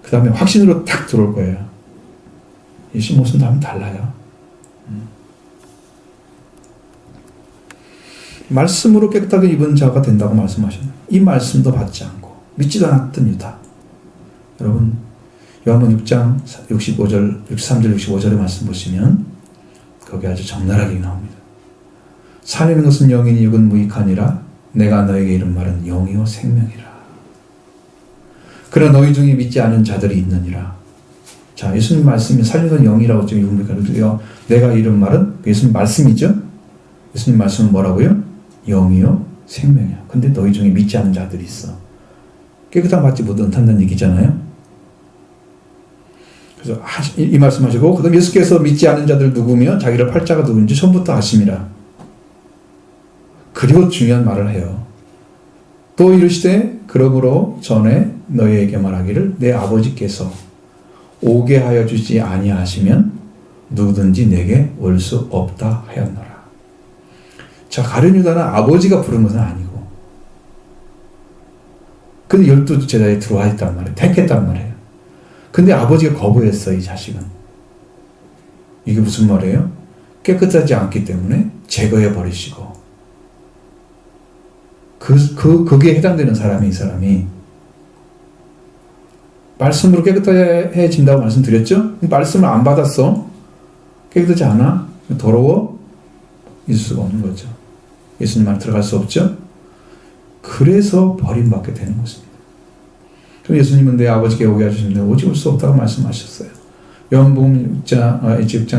그 다음에 확신으로 탁 들어올 거예요. 예수님 모습 다음에 달라요. 말씀으로 깨끗하게 입은 자가 된다고 말씀하셨네요. 이 말씀도 받지 않고 믿지도 않았던 유다. 여러분, 요한복음 6장 65절, 63절, 65절의 말씀 보시면 거기 아주 적나라하게 나옵니다. 살리는 것은 영이니 육은 무익하니라. 내가 너에게 이른 말은 영이요 생명이라. 그러나 너희 중에 믿지 않은 자들이 있느니라. 자, 예수님 말씀이 살리는 건 영이라고 지금 육은 무익하니라. 내가 이른 말은 예수님 말씀이죠. 예수님 말씀은 뭐라고요? 영이요 생명이야. 근데 너희 중에 믿지 않은 자들이 있어. 깨끗함 받지 못한다는 얘기잖아요. 그래서 이 말씀하시고, 그 다음 예수께서 믿지 않은 자들 누구며 자기를 팔자가 누군지 처음부터 아심이라. 그리고 중요한 말을 해요. 또 이르시되 그러므로 전에 너희에게 말하기를 내 아버지께서 오게 하여 주지 아니하시면 누구든지 내게 올 수 없다 하였노라. 자, 가룟 유다는 아버지가 부른 것은 아니고, 근데 12 제자에 들어와 있단 말이에요. 택했단 말이에요. 근데 아버지가 거부했어, 이 자식은. 이게 무슨 말이에요? 깨끗하지 않기 때문에 제거해 버리시고. 거기에 해당되는 사람이, 이 사람이. 말씀으로 깨끗해진다고 말씀드렸죠? 말씀을 안 받았어. 깨끗하지 않아. 더러워. 있을 수가 없는 거죠. 예수님 안에 들어갈 수 없죠? 그래서 버림받게 되는 것입니다. 그럼 예수님은 내 아버지께 오게 해주시는데 오직 올 수 없다고 말씀하셨어요. 요한복음 6장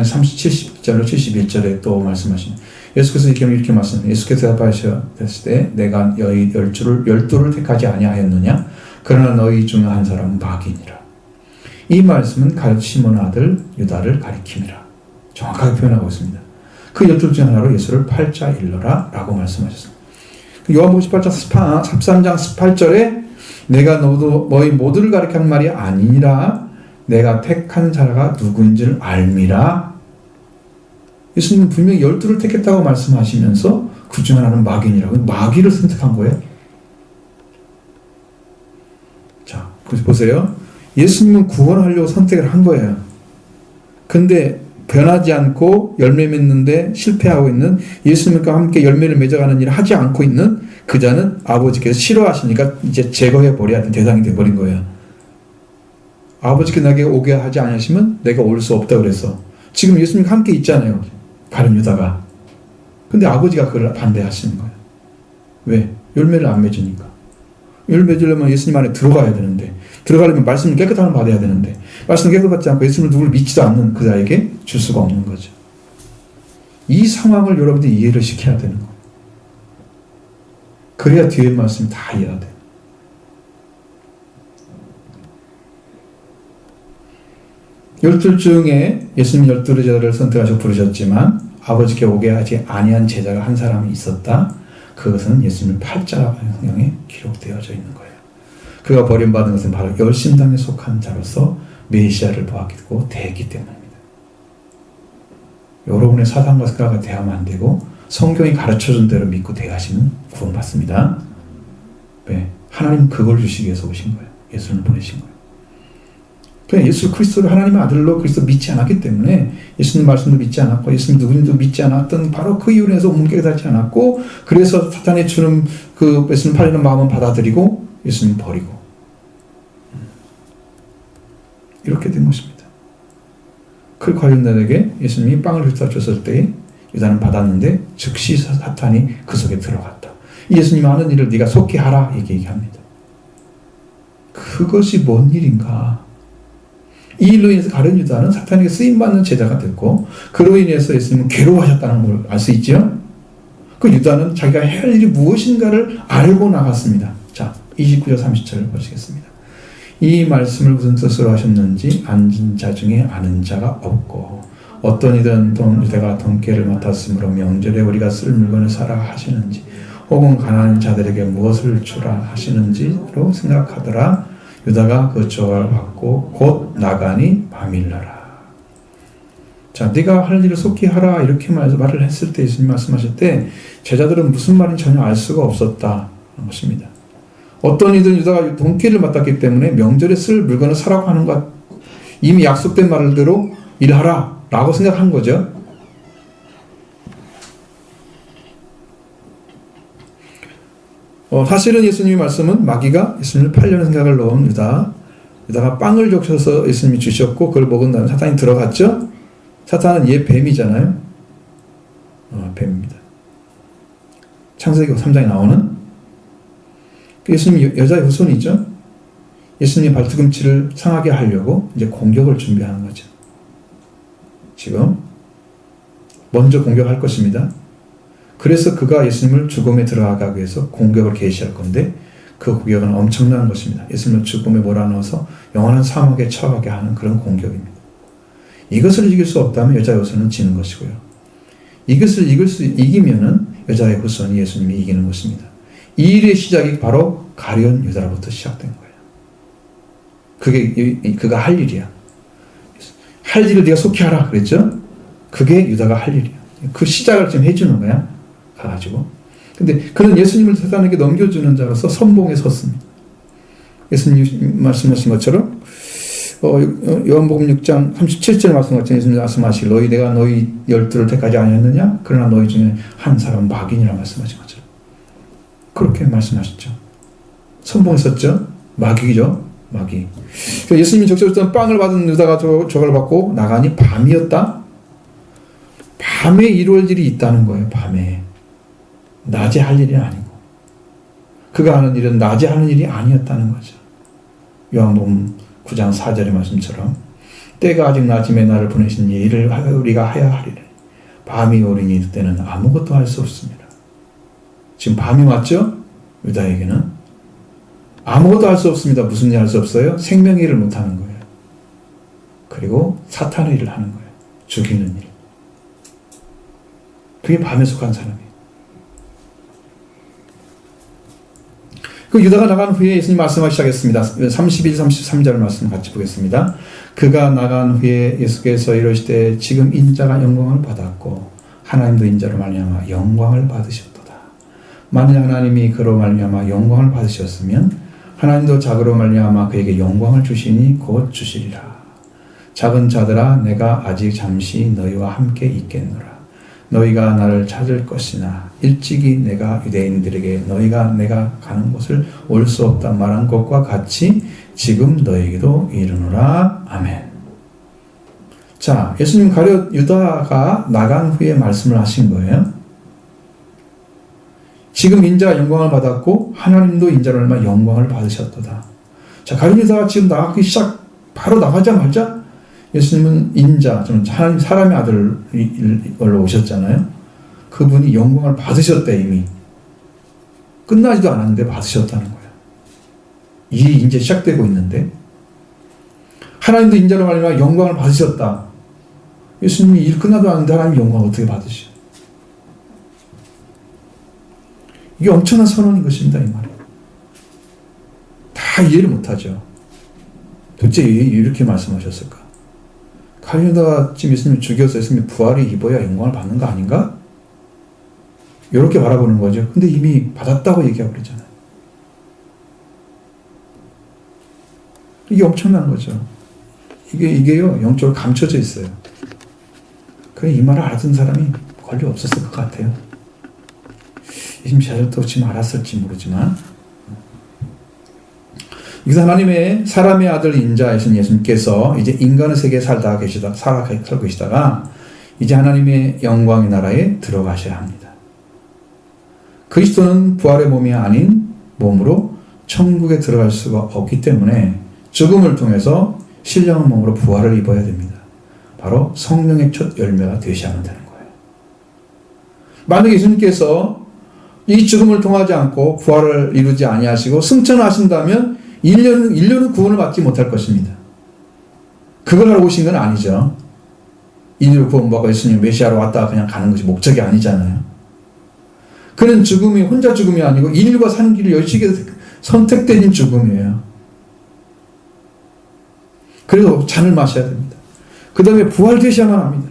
70절로 71절에 또 말씀하십니다. 예수께서 이렇게 말씀합니다. 예수께서 대답하셨을 때 내가 너희 열두를 택하지 아니하였느냐? 그러나 너희 중에 한 사람은 마귀니라. 이 말씀은 시몬의 아들 유다를 가리킴이라. 정확하게 표현하고 있습니다. 그 12 중 하나로 예수를 팔자 일러라 라고 말씀하셨습니다. 요한복음 13장 18절에 내가 너희 모두를 가리킨 말이 아니라 내가 택한 자가 누구인지를 알미라. 예수님은 분명히 12를 택했다고 말씀하시면서 그 중 하나는 마귀니라고. 마귀를 선택한 거예요. 자, 보세요. 예수님은 구원하려고 선택을 한 거예요. 근데 변하지 않고 열매 맺는데 실패하고 있는, 예수님과 함께 열매를 맺어가는 일을 하지 않고 있는 그 자는 아버지께서 싫어하시니까 이제 제거해 버려야 될 대상이 되어버린 거예요. 아버지께 나에게 오게 하지 않으시면 내가 올 수 없다 그래서. 지금 예수님과 함께 있잖아요, 가룟 유다가. 근데 아버지가 그걸 반대하시는 거예요. 왜? 열매를 안 맺으니까. 열매 맺으려면 예수님 안에 들어가야 되는데, 들어가려면 말씀을 깨끗함을 받아야 되는데, 말씀을 깨끗받지 않고 예수님을 누구를 믿지도 않는 그 자에게 줄 수가 없는 거죠. 이 상황을 여러분들이 이해를 시켜야 되는 거예요. 그래야 뒤에 말씀이 다 이해가 돼요. 열둘 중에 예수님 12 제자를 선택하셔 부르셨지만 아버지께 오게 하지 아니한 제자가 한 사람이 있었다. 그것은 예수님의 팔자라고 성경에 기록되어져 있는 거예요. 그가 버림받은 것은 바로 열심당에 속한 자로서 메시아를 보았고 대했기 때문입니다. 여러분의 사상과 대하면 안 되고 성경이 가르쳐준 대로 믿고 대하시면 구원받습니다. 네, 하나님 그걸 주시기 위해서 오신 거예요. 예수를 보내신 거예요. 그냥 예수 그리스도를 하나님의 아들로 그리스도 믿지 않았기 때문에 예수님 말씀도 믿지 않았고 예수님 누구인지도 믿지 않았던 바로 그 이유로 해서 몸 깨닫지 않았고 그래서 사탄이 주는 그 예수님 팔리는 마음은 받아들이고 예수님 버리고 이렇게 된 것입니다. 그 관련자에게 예수님이 빵을 휘둘렀을 때 유다는 받았는데 즉시 사탄이 그 속에 들어갔다. 예수님 하는 일을 네가 속히 하라 이렇게 얘기합니다. 그것이 뭔 일인가? 이 일로 인해서 가룟 유다는 사탄에게 쓰임받는 제자가 됐고 그로 인해서 예수님은 괴로워하셨다는 걸 알 수 있죠. 그 유다는 자기가 해야 할 일이 무엇인가를 알고 나갔습니다. 자, 29절 30절을 보시겠습니다. 이 말씀을 무슨 뜻으로 하셨는지 앉은 자 중에 아는 자가 없고 어떤 이든 유다가 돈깨를 맡았으므로 명절에 우리가 쓸 물건을 사라 하시는지 혹은 가난한 자들에게 무엇을 주라 하시는지로 생각하더라. 유다가 그 조각을 받고 곧 나가니 밤일러라. 자, 네가 할 일을 속히 하라 이렇게 말을 했을 때 예수님 말씀하실 때 제자들은 무슨 말인지 전혀 알 수가 없었다는 것입니다. 어떤 이든 유다가 돈깨를 맡았기 때문에 명절에 쓸 물건을 사라고 하는 것 이미 약속된 말대로 일하라 라고 생각한 거죠. 사실은 예수님의 말씀은 마귀가 예수님을 팔려는 생각을 넣은 유다가 빵을 적셔서 예수님이 주셨고 그걸 먹은 다음에 사탄이 들어갔죠. 사탄은 얘 뱀이잖아요. 뱀입니다. 창세기 3장에 나오는 예수님 여자의 후손이죠. 예수님 발뒤꿈치를 상하게 하려고 이제 공격을 준비하는 거죠. 지금 먼저 공격할 것입니다. 그래서 그가 예수님을 죽음에 들어가기 위해서 공격을 개시할 건데 그 공격은 엄청난 것입니다. 예수님을 죽음에 몰아넣어서 영원한 사막에 처하게 하는 그런 공격입니다. 이것을 이길 수 없다면 여자의 후손은 지는 것이고요. 이것을 이기면은 여자의 후손이 예수님이 이기는 것입니다. 이 일의 시작이 바로 가룟 유다로부터 시작된 거예요. 그게 그가 할 일이야. 할 일을 네가 속히 하라 그랬죠? 그게 유다가 할 일이야. 그 시작을 지금 해주는 거야. 가가지고. 근데 그는 예수님을 사탄에게 넘겨주는 자로서 선봉에 섰습니다. 예수님 말씀하신 것처럼 요한복음 6장 37절 말씀하신 예수님 말씀하시길 너희 내가 너희 12를 택하지 아니했느냐? 그러나 너희 중에 한 사람 마귀니라 말씀하신 것처럼 그렇게 말씀하셨죠. 선봉에 섰죠. 마귀죠. 마귀. 예수님이 적셔줬던 빵을 받은 유다가 저걸 받고 나가니 밤이었다. 밤에 이루어질 일이 있다는 거예요. 밤에. 낮에 할 일이 아니고 그가 하는 일은 낮에 하는 일이 아니었다는 거죠. 요한복음 9장 4절의 말씀처럼 때가 아직 낮음에 나를 보내신 일을 우리가 해야 하리라. 밤이 오리니 그때는 아무것도 할 수 없습니다. 지금 밤이 왔죠? 유다에게는 아무것도 할 수 없습니다. 무슨 일 할 수 없어요? 생명의 일을 못하는 거예요. 그리고 사탄의 일을 하는 거예요. 죽이는 일. 그게 밤에 속한 사람이에요. 그 유다가 나간 후에 예수님 말씀하기 시작했습니다. 31, 33절 말씀 같이 보겠습니다. 그가 나간 후에 예수께서 이르시되 지금 인자가 영광을 받았고 하나님도 인자로 말미암아 영광을 받으셨도다. 만일 하나님이 그로 말미암아 영광을 받으셨으면 하나님도 자그로 말미암아 그에게 영광을 주시니 곧 주시리라. 작은 자들아 내가 아직 잠시 너희와 함께 있겠노라. 너희가 나를 찾을 것이나 일찍이 내가 유대인들에게 너희가 내가 가는 곳을 올 수 없다 말한 것과 같이 지금 너희에게도 이르노라. 아멘. 자, 예수님 유다가 나간 후에 말씀을 하신 거예요. 지금 인자가 영광을 받았고 하나님도 인자로 말미암아 영광을 받으셨도다. 자, 가룟 유다가 지금 나가기 바로 나가자마자 예수님은 인자, 하나님 사람의 아들로 오셨잖아요. 그분이 영광을 받으셨대. 이미 끝나지도 않았는데 받으셨다는 거예요. 일이 이제 시작되고 있는데 하나님도 인자로 말미암아 영광을 받으셨다. 예수님이 일 끝나도 않는데 하나님 영광을 어떻게 받으셔? 이게 엄청난 선언인 것입니다. 이 말은 다 이해를 못하죠. 도대체 왜 이렇게 말씀하셨을까? 가룟유다가 지금 예수님을 죽여서 예수님이 부활이 입어야 영광을 받는 거 아닌가? 이렇게 바라보는 거죠. 근데 이미 받았다고 얘기하고 그러잖아요. 이게 엄청난 거죠. 이게요, 영적으로 감춰져 있어요. 그래, 이 말을 알아듣는 사람이 권리 없었을 것 같아요. 예수님 자절도 지금 알았을지 모르지만, 여기서 하나님의 사람의 아들 인자이신 예수님께서 이제 인간의 세계에 살고 계시다가 이제 하나님의 영광의 나라에 들어가셔야 합니다. 그리스도는 부활의 몸이 아닌 몸으로 천국에 들어갈 수가 없기 때문에 죽음을 통해서 신령한 몸으로 부활을 입어야 됩니다. 바로 성령의 첫 열매가 되셔야만 되는 거예요. 만약 예수님께서 이 죽음을 통하지 않고 부활을 이루지 아니하시고 승천하신다면 인류는 구원을 받지 못할 것입니다. 그걸 하러 오신 건 아니죠. 인류를 구원받고 예수님 메시아로 왔다가 그냥 가는 것이 목적이 아니잖아요. 그는 죽음이 혼자 죽음이 아니고 인류가 사는 길을 여시게 선택된 죽음이에요. 그래서 잔을 마셔야 됩니다. 그 다음에 부활되셔야만 합니다.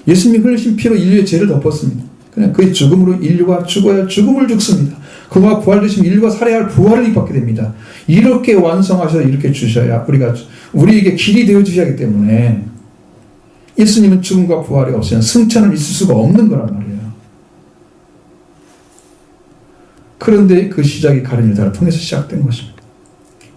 예수님이 흘리신 피로 인류의 죄를 덮었습니다. 그냥 그의 죽음으로 인류가 죽어야 죽음을 죽습니다. 그가 부활되시면 인류가 살아야 할 부활을 입받게 됩니다. 이렇게 완성하셔서 이렇게 주셔야 우리에게 길이 되어 주셔야 하기 때문에 예수님은 죽음과 부활이 없으면 승천을 있을 수가 없는 거란 말이에요. 그런데 그 시작이 가룟유다를 통해서 시작된 것입니다.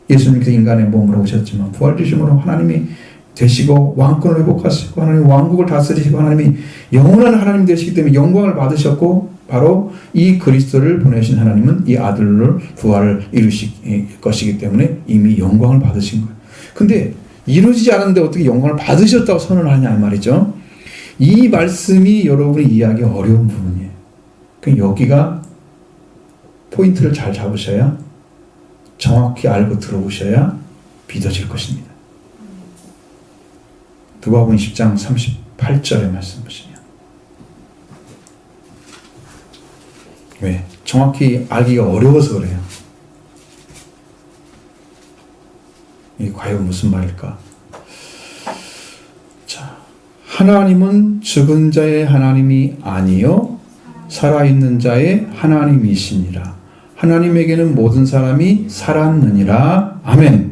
예수님께서 인간의 몸으로 오셨지만 부활되심으로 하나님이 되시고 왕권을 회복하시고 하나님 왕국을 다스리시고 하나님이 영원한 하나님 되시기 때문에 영광을 받으셨고 바로 이 그리스도를 보내신 하나님은 이 아들로 부활을 이루실 것이기 때문에 이미 영광을 받으신 거예요. 근데 이루어지지 않았는데 어떻게 영광을 받으셨다고 선언을 하냐 이 말이죠. 이 말씀이 여러분이 이해하기 어려운 부분이에요. 여기가 포인트를 잘 잡으셔야 정확히 알고 들어보셔야 믿어질 것입니다. 누가복음 10장 38절의 말씀 보시면 왜? 정확히 알기가 어려워서 그래요. 이게 과연 무슨 말일까? 자, 하나님은 죽은 자의 하나님이 아니요 살아있는 자의 하나님이시니라. 하나님에게는 모든 사람이 살았느니라. 아멘.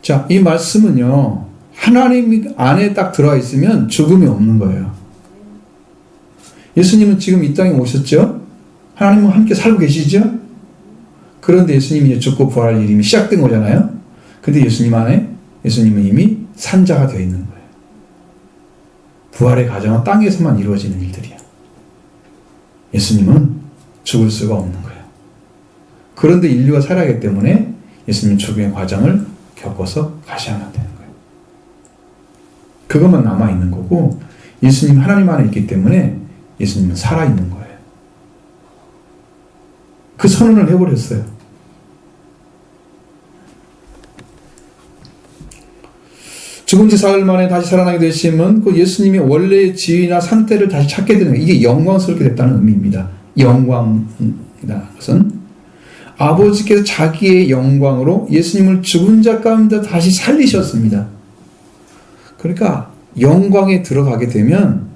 자, 이 말씀은요, 하나님 안에 딱 들어와 있으면 죽음이 없는 거예요. 예수님은 지금 이 땅에 오셨죠? 하나님과 함께 살고 계시죠? 그런데 예수님이 이제 죽고 부활할 일이 이미 시작된 거잖아요? 근데 예수님 안에, 예수님은 이미 산자가 되어 있는 거예요. 부활의 과정은 땅에서만 이루어지는 일들이에요. 예수님은 죽을 수가 없는 거예요. 그런데 인류가 살아가기 때문에 예수님 죽음의 과정을 겪어서 가셔야만 되는 거예요. 그것만 남아있는 거고 예수님 하나님 안에 있기 때문에 예수님은 살아있는 거예요. 그 선언을 해버렸어요. 죽은 지 사흘 만에 다시 살아나게 되시면 그 예수님의 원래의 지위나 상태를 다시 찾게 되는 거예요. 이게 영광스럽게 됐다는 의미입니다. 영광이다. 그것은 아버지께서 자기의 영광으로 예수님을 죽은 자 가운데 다시 살리셨습니다. 그러니까 영광에 들어가게 되면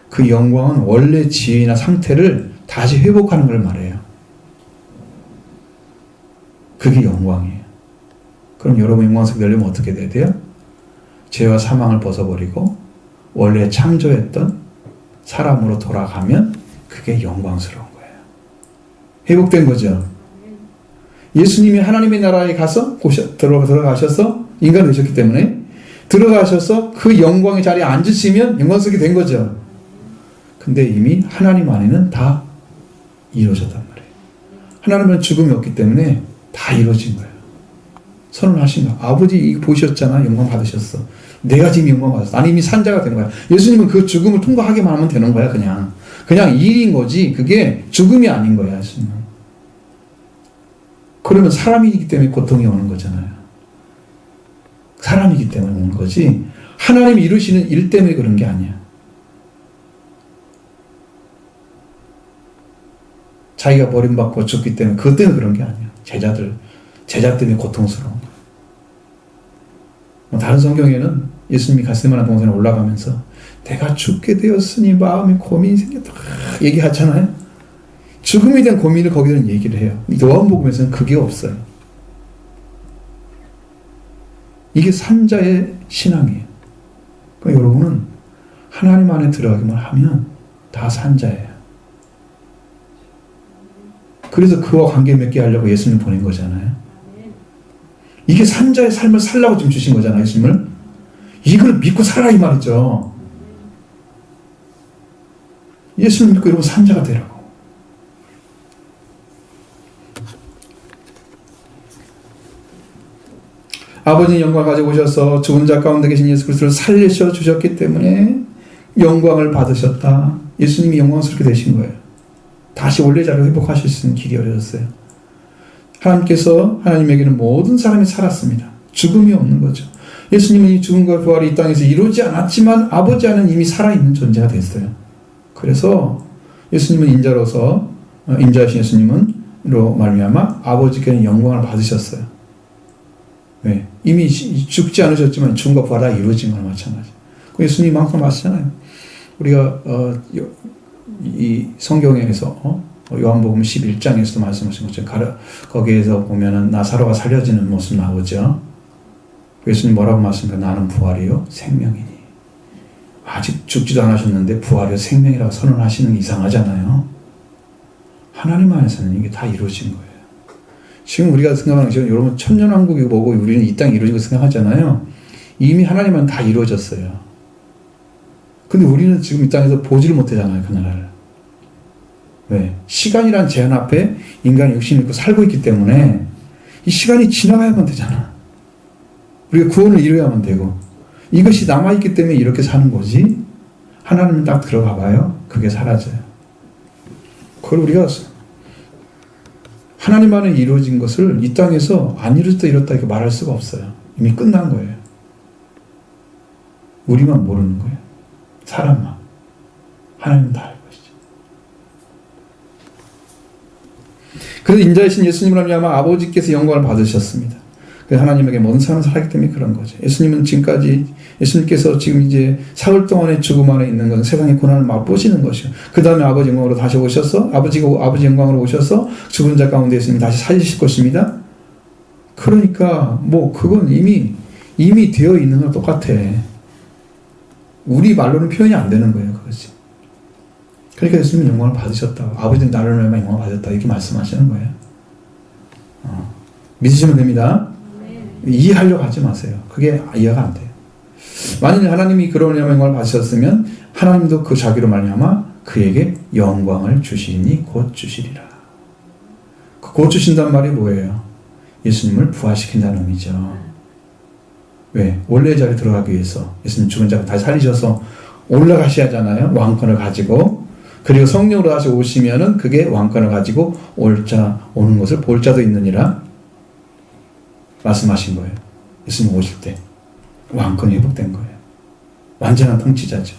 그 영광은 원래 지위나 상태를 다시 회복하는 걸 말해요. 그게 영광이에요. 그럼 여러분 영광스럽게 되려면 어떻게 돼야 돼요? 죄와 사망을 벗어버리고 원래 창조했던 사람으로 돌아가면 그게 영광스러운 거예요. 회복된 거죠. 예수님이 하나님의 나라에 가서 들어가셔서 인간 되셨기 때문에 들어가셔서 그 영광의 자리에 앉으시면 영광스럽게 된 거죠. 근데 이미 하나님 안에는 다 이루어졌단 말이에요. 하나님은 죽음이 없기 때문에 다 이루어진 거예요. 선언하신 거. 아버지 이거 보셨잖아. 영광 받으셨어. 내가 지금 영광 받았어. 나는 이미 산자가 되는 거야. 예수님은 그 죽음을 통과하기만 하면 되는 거야. 그냥 일인 거지. 그게 죽음이 아닌 거야. 예수님은. 그러면 사람이기 때문에 고통이 오는 거잖아요. 사람이기 때문에 오는 거지. 하나님이 이루시는 일 때문에 그런 게 아니야. 자기가 버림받고 죽기 때문에 그것 때문에 그런 게 아니야. 제자 때문에 고통스러운 거야. 다른 성경에는 예수님이 겟세마네 동산에 올라가면서 내가 죽게 되었으니 마음에 고민이 생겼다 얘기하잖아요. 죽음에 대한 고민을 거기서는 얘기를 해요. 요한복음에서는 그게 없어요. 이게 산자의 신앙이에요. 그러니까 여러분은 하나님 안에 들어가기만 하면 다 산자예요. 그래서 그와 관계 맺게 하려고 예수님 보낸 거잖아요. 이게 산자의 삶을 살라고 좀 주신 거잖아요. 예수님을. 이걸 믿고 살아 이 말이죠. 예수님 믿고 여러분 산자가 되라고. 아버지는 영광을 가지고 오셔서 죽은 자 가운데 계신 예수 그리스도를 살리셔 주셨기 때문에 영광을 받으셨다. 예수님이 영광스럽게 되신 거예요. 다시 원래 자리로 회복하실 수 있는 길이 열려졌어요. 하나님께서 하나님에게는 모든 사람이 살았습니다. 죽음이 없는 거죠. 예수님은 이 죽음과 부활이 이 땅에서 이루어지지 않았지만 아버지 안은 이미 살아있는 존재가 됐어요. 그래서 예수님은 인자로서 인자하신 예수님은로 말미암아 아버지께는 영광을 받으셨어요. 왜? 이미 죽지 않으셨지만 죽음과 부활이 다 이루어진 거나 마찬가지. 예수님이 만큼 아시잖아요. 우리가 이 성경에서 요한복음 11장에서도 말씀하신 것처럼 거기에서 보면은 나사로가 살려지는 모습 나오죠. 예수님 뭐라고 말씀합니까? 나는 부활이요 생명이니. 아직 죽지도 않으셨는데 부활이요 생명이라고 선언하시는 게 이상하잖아요. 하나님 안에서는 이게 다 이루어진 거예요. 지금 우리가 생각하는 것처럼 여러분 천년왕국이 뭐고 우리는 이 땅이 이루어진 거 생각하잖아요. 이미 하나님 안에 다 이루어졌어요. 근데 우리는 지금 이 땅에서 보지를 못하잖아요. 그 나라를. 왜? 시간이란 제한 앞에 인간이 육신을 입고 살고 있기 때문에 이 시간이 지나가야만 되잖아. 우리가 구원을 이루어야만 되고 이것이 남아있기 때문에 이렇게 사는 거지. 하나님은 딱 들어가 봐요. 그게 사라져요. 그걸 우리가 하나님 안에 이루어진 것을 이 땅에서 안 이루어졌다 이렇다 이렇게 말할 수가 없어요. 이미 끝난 거예요. 우리만 모르는 거예요. 사람만. 하나님은 다 알고 계시죠. 그래서 인자이신 예수님을 말미암아 아버지께서 영광을 받으셨습니다. 하나님에게 모든 사람을 살았기 때문에 그런 거죠. 예수님은 지금까지 예수님께서 지금 이제 사흘 동안의 죽음 안에 있는 것은 세상의 고난을 맛보시는 것이요. 그 다음에 아버지 영광으로 다시 오셔서 아버지 영광으로 오셔서 죽은 자 가운데 예수님 다시 살리실 것입니다. 그러니까 뭐 그건 이미 되어 있는 거랑 똑같아. 우리 말로는 표현이 안 되는 거예요. 그것이. 그러니까 예수님은 영광을 받으셨다고. 아버지는 나를 위하여 영광을 받았다. 이렇게 말씀하시는 거예요. 믿으시면 됩니다. 이해하려고 하지 마세요. 그게 이해가 안 돼요. 만일 하나님이 그런 영광을 받으셨으면 하나님도 그 자기로 말미암아 그에게 영광을 주시니 곧 주시리라. 곧 주신다는 말이 뭐예요? 예수님을 부활시킨다는 의미죠. 왜? 원래 자리에 들어가기 위해서 예수님 죽은 자 다시 살리셔서 올라가셔야 하잖아요. 왕권을 가지고. 그리고 성령으로 다시 오시면은 그게 왕권을 가지고 오는 것을 볼 자도 있느니라 말씀하신 거예요. 예수님 오실 때 왕권이 회복된 거예요. 완전한 통치자죠.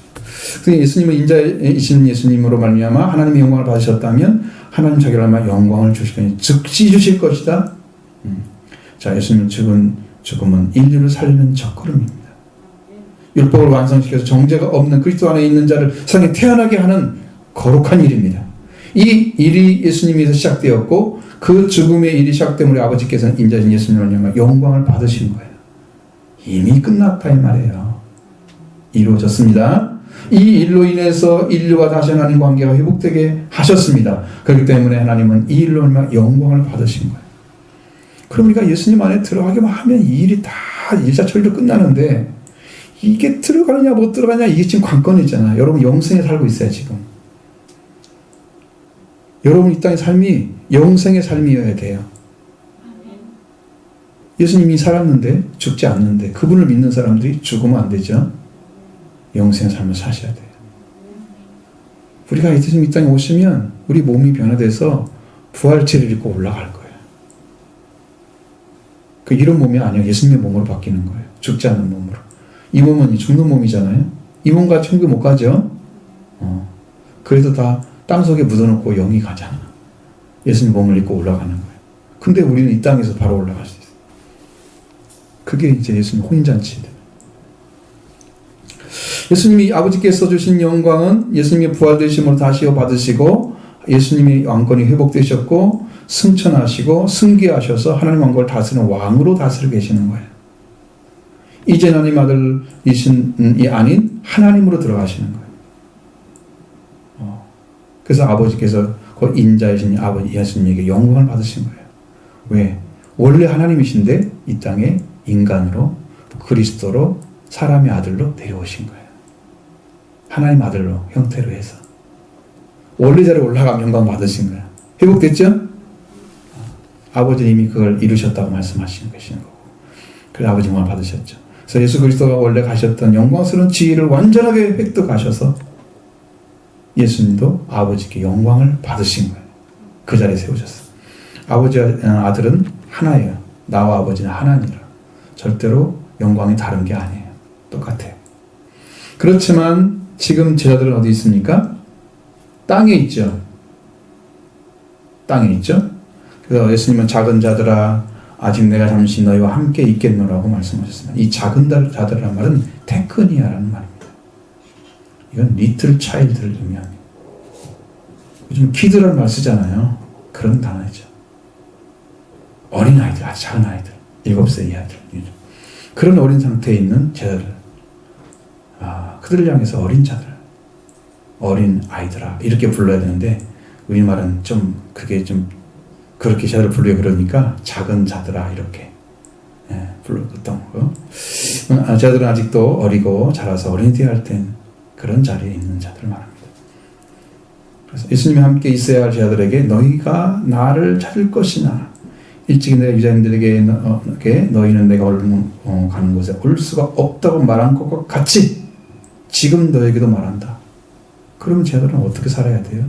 예수님은 인자이신 예수님으로 말미암아 하나님의 영광을 받으셨다면 하나님 자기를 말미암아 영광을 주실 것이다. 즉시 주실 것이다. 자, 예수님 죽음은 인류를 살리는 첫걸음입니다. 율법을 완성시켜서 정죄가 없는 그리스도 안에 있는 자를 세상에 태어나게 하는 거룩한 일입니다. 이 일이 예수님에서 시작되었고 그 죽음의 일이 시작됨으로 아버지께서는 인자신 예수님을 영광을 받으신 거예요. 이미 끝났다 이 말이에요. 이루어졌습니다. 이 일로 인해서 인류와 다시 하나님 관계가 회복되게 하셨습니다. 그렇기 때문에 하나님은 이 일로 영광을 받으신 거예요. 그럼 우리가 예수님 안에 들어가기만 하면 이 일이 다 일자처리로 끝나는데 이게 들어가느냐 못 들어가느냐 이게 지금 관건이잖아요. 여러분 영생에 살고 있어요 지금. 여러분 이 땅의 삶이 영생의 삶이어야 돼요. 예수님이 살았는데 죽지 않는데 그분을 믿는 사람들이 죽으면 안 되죠. 영생의 삶을 사셔야 돼요. 우리가 이 땅에 오시면 우리 몸이 변화돼서 부활체를 입고 올라갈 거예요. 그 이런 몸이 아니라 예수님의 몸으로 바뀌는 거예요. 죽지 않는 몸으로. 이 몸은 죽는 몸이잖아요. 이 몸과 천국 못 가죠. 그래도 다 땅속에 묻어놓고 영이 가잖아. 예수님 몸을 입고 올라가는 거예요. 근데 우리는 이 땅에서 바로 올라갈 수 있어요. 그게 이제 예수님 혼인잔치예요. 예수님이 아버지께서 주신 영광은 예수님의 부활되심으로 다시 받으시고 예수님이 왕권이 회복되셨고 승천하시고 승계하셔서 하나님 왕국을 다스리는 왕으로 다스리고 계시는 거예요. 이제 하나님 아들이신 이 아닌 하나님으로 들어가시는 거예요. 그래서 아버지께서 그 인자이신 아버지 예수님에게 영광을 받으신 거예요. 왜? 원래 하나님이신데 이 땅에 인간으로 그리스도로 사람의 아들로 내려오신 거예요. 하나님 아들로 형태로 해서 원래 자리에 올라가면 영광 받으신 거예요. 회복됐죠? 아버지님이 그걸 이루셨다고 말씀하시는 것인 거고 그래서 아버지 영광을 받으셨죠. 그래서 예수 그리스도가 원래 가셨던 영광스러운 지위를 완전하게 획득하셔서 예수님도 아버지께 영광을 받으신 거예요. 그 자리에 세우셨어요. 아버지 아들은 하나예요. 나와 아버지는 하나니라. 절대로 영광이 다른 게 아니에요. 똑같아요. 그렇지만 지금 제자들은 어디 있습니까? 땅에 있죠. 땅에 있죠. 그래서 예수님은 작은 자들아 아직 내가 잠시 너희와 함께 있겠노라고 말씀하셨습니다. 이 작은 자들이라는 말은 테크니아라는 말입니다. 이건 리틀 차일드를 의미합니다. 요즘 키드라는 말 쓰잖아요. 그런 단어죠. 어린아이들, 아주 작은 아이들, 7세 이하들. 그런 어린 상태에 있는 제자들. 그들을 향해서 어린 자들, 어린 아이들아 이렇게 불러야 되는데 우리말은 좀 그게 좀 그렇게 제자를 불러야 그러니까 작은 자들아 이렇게 불렀던 거고요. 제자들은 아직도 어리고 자라서 어린이 되어야 땐 그런 자리에 있는 자들을 말합니다. 그래서 예수님이 함께 있어야 할 제자들에게 너희가 나를 찾을 것이나 일찍이 내가 유다인들에게 너희는 내가 가는 곳에 올 수가 없다고 말한 것과 같이 지금 너에게도 말한다. 그러면 제자들은 어떻게 살아야 돼요?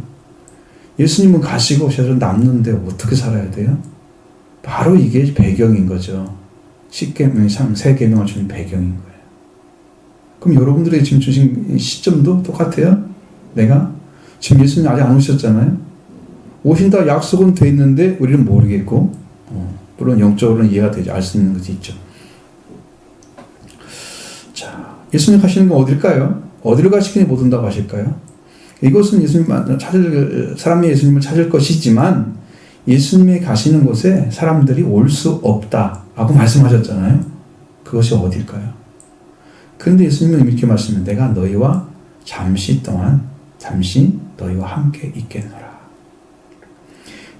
예수님은 가시고 제자들은 남는데 어떻게 살아야 돼요? 바로 이게 배경인 거죠. 10계명, 3계명을 주는 배경인 거예요. 그럼 여러분들이 지금 주신 시점도 똑같아요? 내가 지금 예수님 아직 안 오셨잖아요. 오신다 약속은 돼 있는데 우리는 모르겠고 물론 영적으로는 이해가 되지 알 수 있는 것이 있죠. 자, 예수님 가시는 건 어딜까요? 어디로 가시기에 못 온다고 하실까요? 이곳은 사람이 예수님을 찾을 것이지만 예수님이 가시는 곳에 사람들이 올 수 없다라고 말씀하셨잖아요. 그것이 어딜까요? 그런데 예수님은 이렇게 말씀해요. 내가 너희와 잠시 너희와 함께 있겠노라.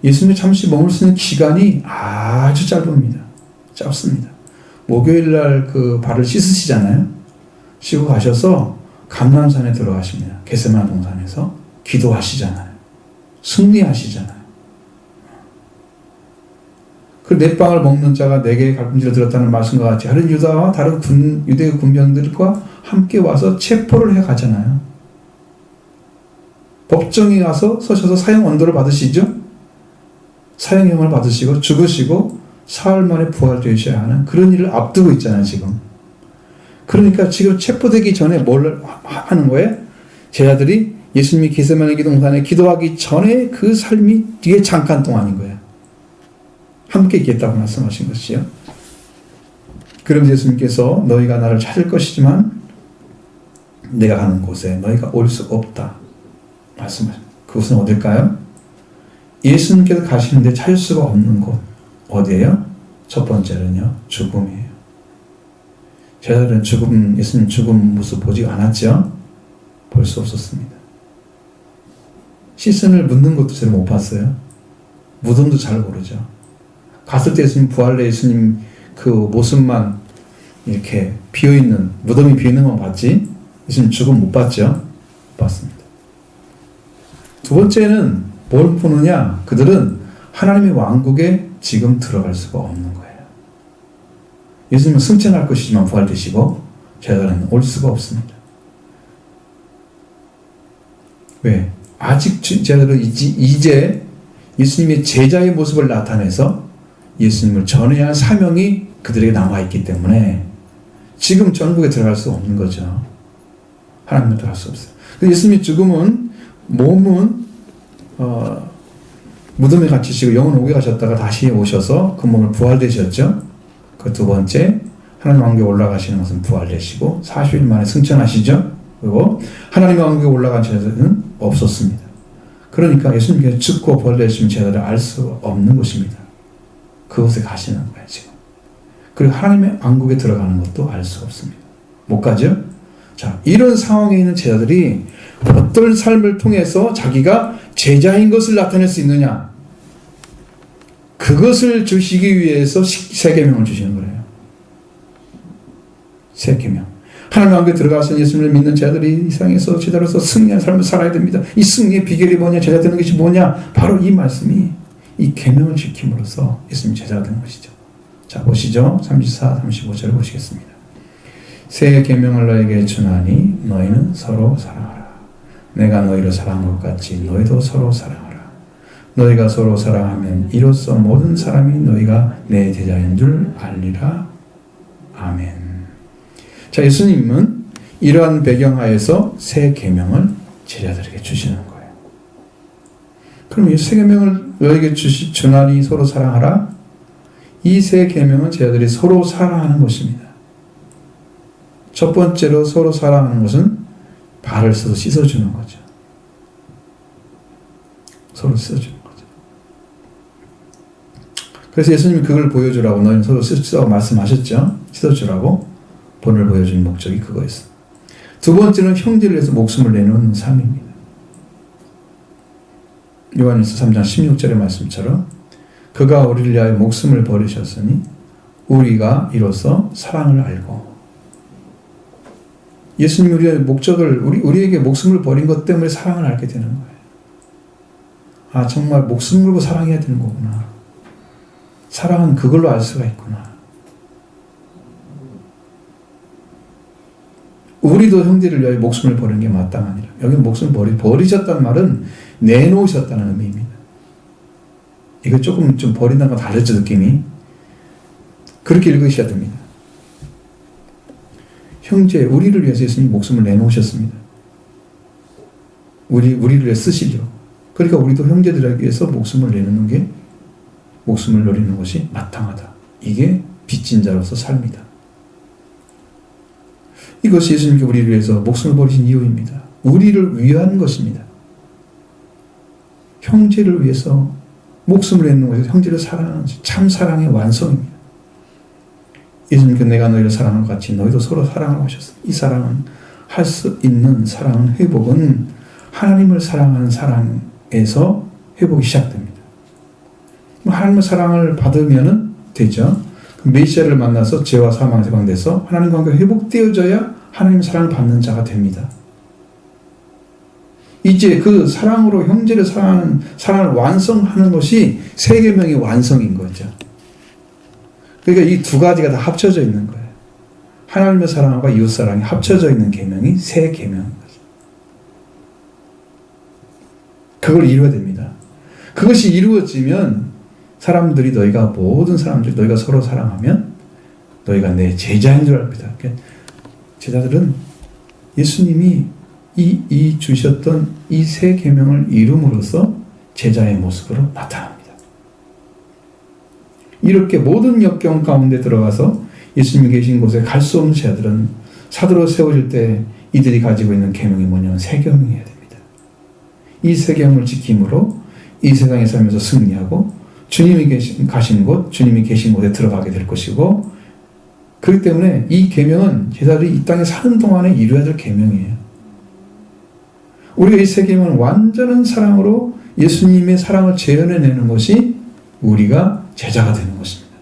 예수님이 잠시 머물 수 있는 기간이 아주 짧습니다. 목요일날 그 발을 씻으시잖아요. 씻고 가셔서 감람산에 들어가십니다. 겟세마네 동산에서 기도하시잖아요. 승리하시잖아요. 그 네 빵을 먹는 자가 네개의 갈꿈질을 들었다는 말씀과 같이 다른 유다와 다른 유대의 군병들과 함께 와서 체포를 해 가잖아요. 법정에 가서 서셔서 사형 언도를 받으시죠. 사형형을 받으시고 죽으시고 사흘 만에 부활되셔야 하는 그런 일을 앞두고 있잖아요. 지금. 그러니까 지금 체포되기 전에 뭘 하는 거예요? 제자들이 예수님이 겟세마네 동산에 기도하기 전에 그 삶이 뒤에 잠깐 동안인 거예요. 함께 있겠다고 말씀하신 것이요. 그러면서 예수님께서 너희가 나를 찾을 것이지만 내가 가는 곳에 너희가 올 수 없다 말씀하십니다. 그곳은 어딜까요? 예수님께서 가시는데 찾을 수가 없는 곳 어디예요? 첫 번째는요, 죽음이에요. 제자들은 예수님 죽음 모습 보지 않았죠? 볼 수 없었습니다. 시선을 묻는 것도 잘 못 봤어요. 무덤도 잘 모르죠. 갔을 때 예수님 부활래 예수님 그 모습만 이렇게 비어있는, 무덤이 비어있는 건 봤지, 예수님 죽음 못 봤죠? 못 봤습니다. 두 번째는 뭘 보느냐? 그들은 하나님의 왕국에 지금 들어갈 수가 없는 거예요. 예수님은 승천할 것이지만 부활되시고 제자들은 올 수가 없습니다. 왜? 아직 제자들은 이제 예수님의 제자의 모습을 나타내서 예수님을 전해야 할 사명이 그들에게 남아있기 때문에 지금 전국에 들어갈 수 없는 거죠. 하나님을 들어갈 수 없어요. 예수님의 죽음은 몸은 무덤에 갇히시고 영은 옥에 가셨다가 다시 오셔서 그 몸을 부활되셨죠. 그 두 번째 하나님 왕국에 올라가시는 것은 부활되시고 40일 만에 승천하시죠. 그리고 하나님의 왕국에 올라간 제자들은 없었습니다. 그러니까 예수님께서 죽고 벌레신 제자들을 알 수 없는 것입니다. 그곳에 가시는 거예요, 지금. 그리고 하나님의 왕국에 들어가는 것도 알 수 없습니다. 못 가죠? 자, 이런 상황에 있는 제자들이 어떤 삶을 통해서 자기가 제자인 것을 나타낼 수 있느냐? 그것을 주시기 위해서 세 계명을 주시는 거예요. 세 계명. 하나님 왕국에 들어가서 예수님을 믿는 제자들이 이 세상에서 제자로서 승리한 삶을 살아야 됩니다. 이 승리의 비결이 뭐냐? 제자 되는 것이 뭐냐? 바로 이 말씀이 이 계명을 지킴으로써 예수님 제자가 되는 것이죠. 자, 보시죠. 34, 35절을 보시겠습니다. 새 계명을 너에게 주나니 너희는 서로 사랑하라. 내가 너희를 사랑한 것 같이 너희도 서로 사랑하라. 너희가 서로 사랑하면 이로써 모든 사람이 너희가 내 제자인 줄 알리라. 아멘. 자, 예수님은 이러한 배경하에서 새 계명을 제자들에게 주시는 거예요. 그럼 이 새 계명을 너에게 주나니 서로 사랑하라. 이 새 계명은 제자들이 서로 사랑하는 것입니다. 첫 번째로 서로 사랑하는 것은 발을 써서 씻어주는 거죠. 서로 씻어주는 거죠. 그래서 예수님이 그걸 보여주라고 너희는 서로 씻으라고 말씀하셨죠. 씻어주라고 본을 보여주는 목적이 그거였어요. 두 번째는 형제를 위해서 목숨을 내놓는 삶입니다. 요한일서 3장 16절의 말씀처럼 그가 우리를 위하여 목숨을 버리셨으니 우리가 이로써 사랑을 알고 예수님이 우리의 목적을 우리에게 목숨을 버린 것 때문에 사랑을 알게 되는 거예요. 아, 정말 목숨 걸고 사랑해야 되는 거구나. 사랑은 그걸로 알 수가 있구나. 우리도 형제를 위하여 목숨을 버리는 게 마땅하니라. 여기 목숨을 버리셨다는 말은 내놓으셨다는 의미입니다. 이거 조금 좀 버린다는 건 다르죠, 느낌이. 그렇게 읽으셔야 됩니다. 형제, 우리를 위해서 예수님이 목숨을 내놓으셨습니다. 우리를 위해 쓰시려고. 그러니까 우리도 형제들에게 위해서 목숨을 내놓는 게, 목숨을 노리는 것이 마땅하다. 이게 빚진 자로서 삶이다. 이것이 예수님께 우리를 위해서 목숨을 버리신 이유입니다. 우리를 위한 것입니다. 형제를 위해서 목숨을 내는 것이 형제를 사랑하는 참 사랑의 완성입니다. 예수님께서 내가 너희를 사랑한 것 같이 너희도 서로 사랑하라고 하셨어요. 이 사랑은 할 수 있는 사랑은 회복은 하나님을 사랑하는 사랑에서 회복이 시작됩니다. 하나님의 사랑을 받으면 되죠. 메시아를 만나서 죄와 사망에서 해방돼서 하나님과 함께 회복되어져야 하나님의 사랑을 받는 자가 됩니다. 이제 그 사랑으로 형제를 사랑하는 사랑을 완성하는 것이 새 계명의 완성인 거죠. 그러니까 이 두 가지가 다 합쳐져 있는 거예요. 하나님의 사랑과 이웃 사랑이 합쳐져 있는 계명이 새 계명인 거죠. 그걸 이루어야 됩니다. 그것이 이루어지면 사람들이 모든 사람들이 너희가 서로 사랑하면 너희가 내 제자인 줄 압니다. 제자들은 예수님이 이 주셨던 이 새 계명을 이룸으로써 제자의 모습으로 나타납니다. 이렇게 모든 역경 가운데 들어가서 예수님이 계신 곳에 갈 수 없는 제자들은 사도로 세워질 때 이들이 가지고 있는 계명이 뭐냐면 새 계명이어야 됩니다. 이 새 계명을 지킴으로 이 세상에 살면서 승리하고 주님이 가신 곳, 주님이 계신 곳에 들어가게 될 것이고, 그렇기 때문에 이 계명은 제자들이 이 땅에 사는 동안에 이루어야 될 계명이에요. 우리가 이 새 계명은 완전한 사랑으로 예수님의 사랑을 재현해내는 것이 우리가 제자가 되는 것입니다.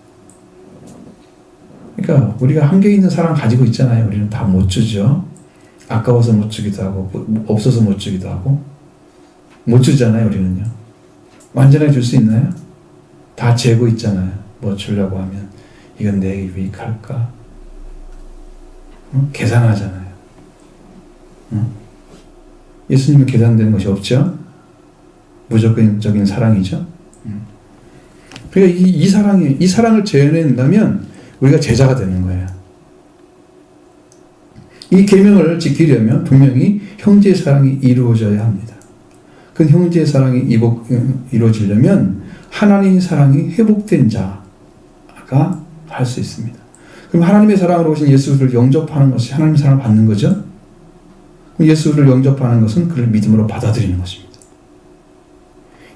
그러니까 우리가 한계 있는 사랑 가지고 있잖아요. 우리는 다 못 주죠. 아까워서 못 주기도 하고 없어서 못 주기도 하고 못 주잖아요. 우리는요. 완전하게 줄 수 있나요? 다 재고 있잖아요. 뭐 주려고 하면 이건 내게 유익할까? 계산하잖아요. 예수님은 계산되는 것이 없죠. 무조건적인 사랑이죠. 그러니까 이 사랑을 재현해낸다면 우리가 제자가 되는 거예요. 이 계명을 지키려면 분명히 형제의 사랑이 이루어져야 합니다. 그 형제의 사랑이 이루어지려면 하나님의 사랑이 회복된 자가 할 수 있습니다. 그럼 하나님의 사랑으로 오신 예수를 영접하는 것이 하나님의 사랑을 받는 거죠. 예수를 영접하는 것은 그를 믿음으로 받아들이는 것입니다.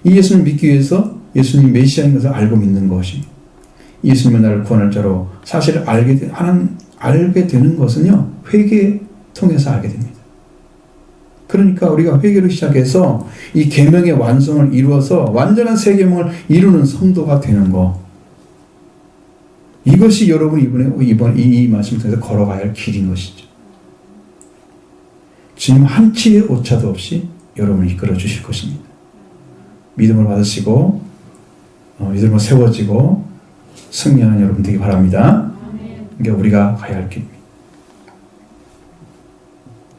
이 예수를 믿기 위해서 예수님 메시아인 것을 알고 믿는 것입니다. 예수님은 나를 구원할 자로 사실을 알게 되는 것은요, 회개 통해서 알게 됩니다. 그러니까 우리가 회개로 시작해서 이 계명의 완성을 이루어서 완전한 새 계명을 이루는 성도가 되는 것. 이것이 여러분 이번 이 말씀을 통해서 걸어가야 할 길인 것이죠. 주님 한 치의 오차도 없이 여러분을 이끌어 주실 것입니다. 믿음을 받으시고 믿음으로 세워지고 승리하는 여러분 되기 바랍니다. 이게 우리가 가야 할 길.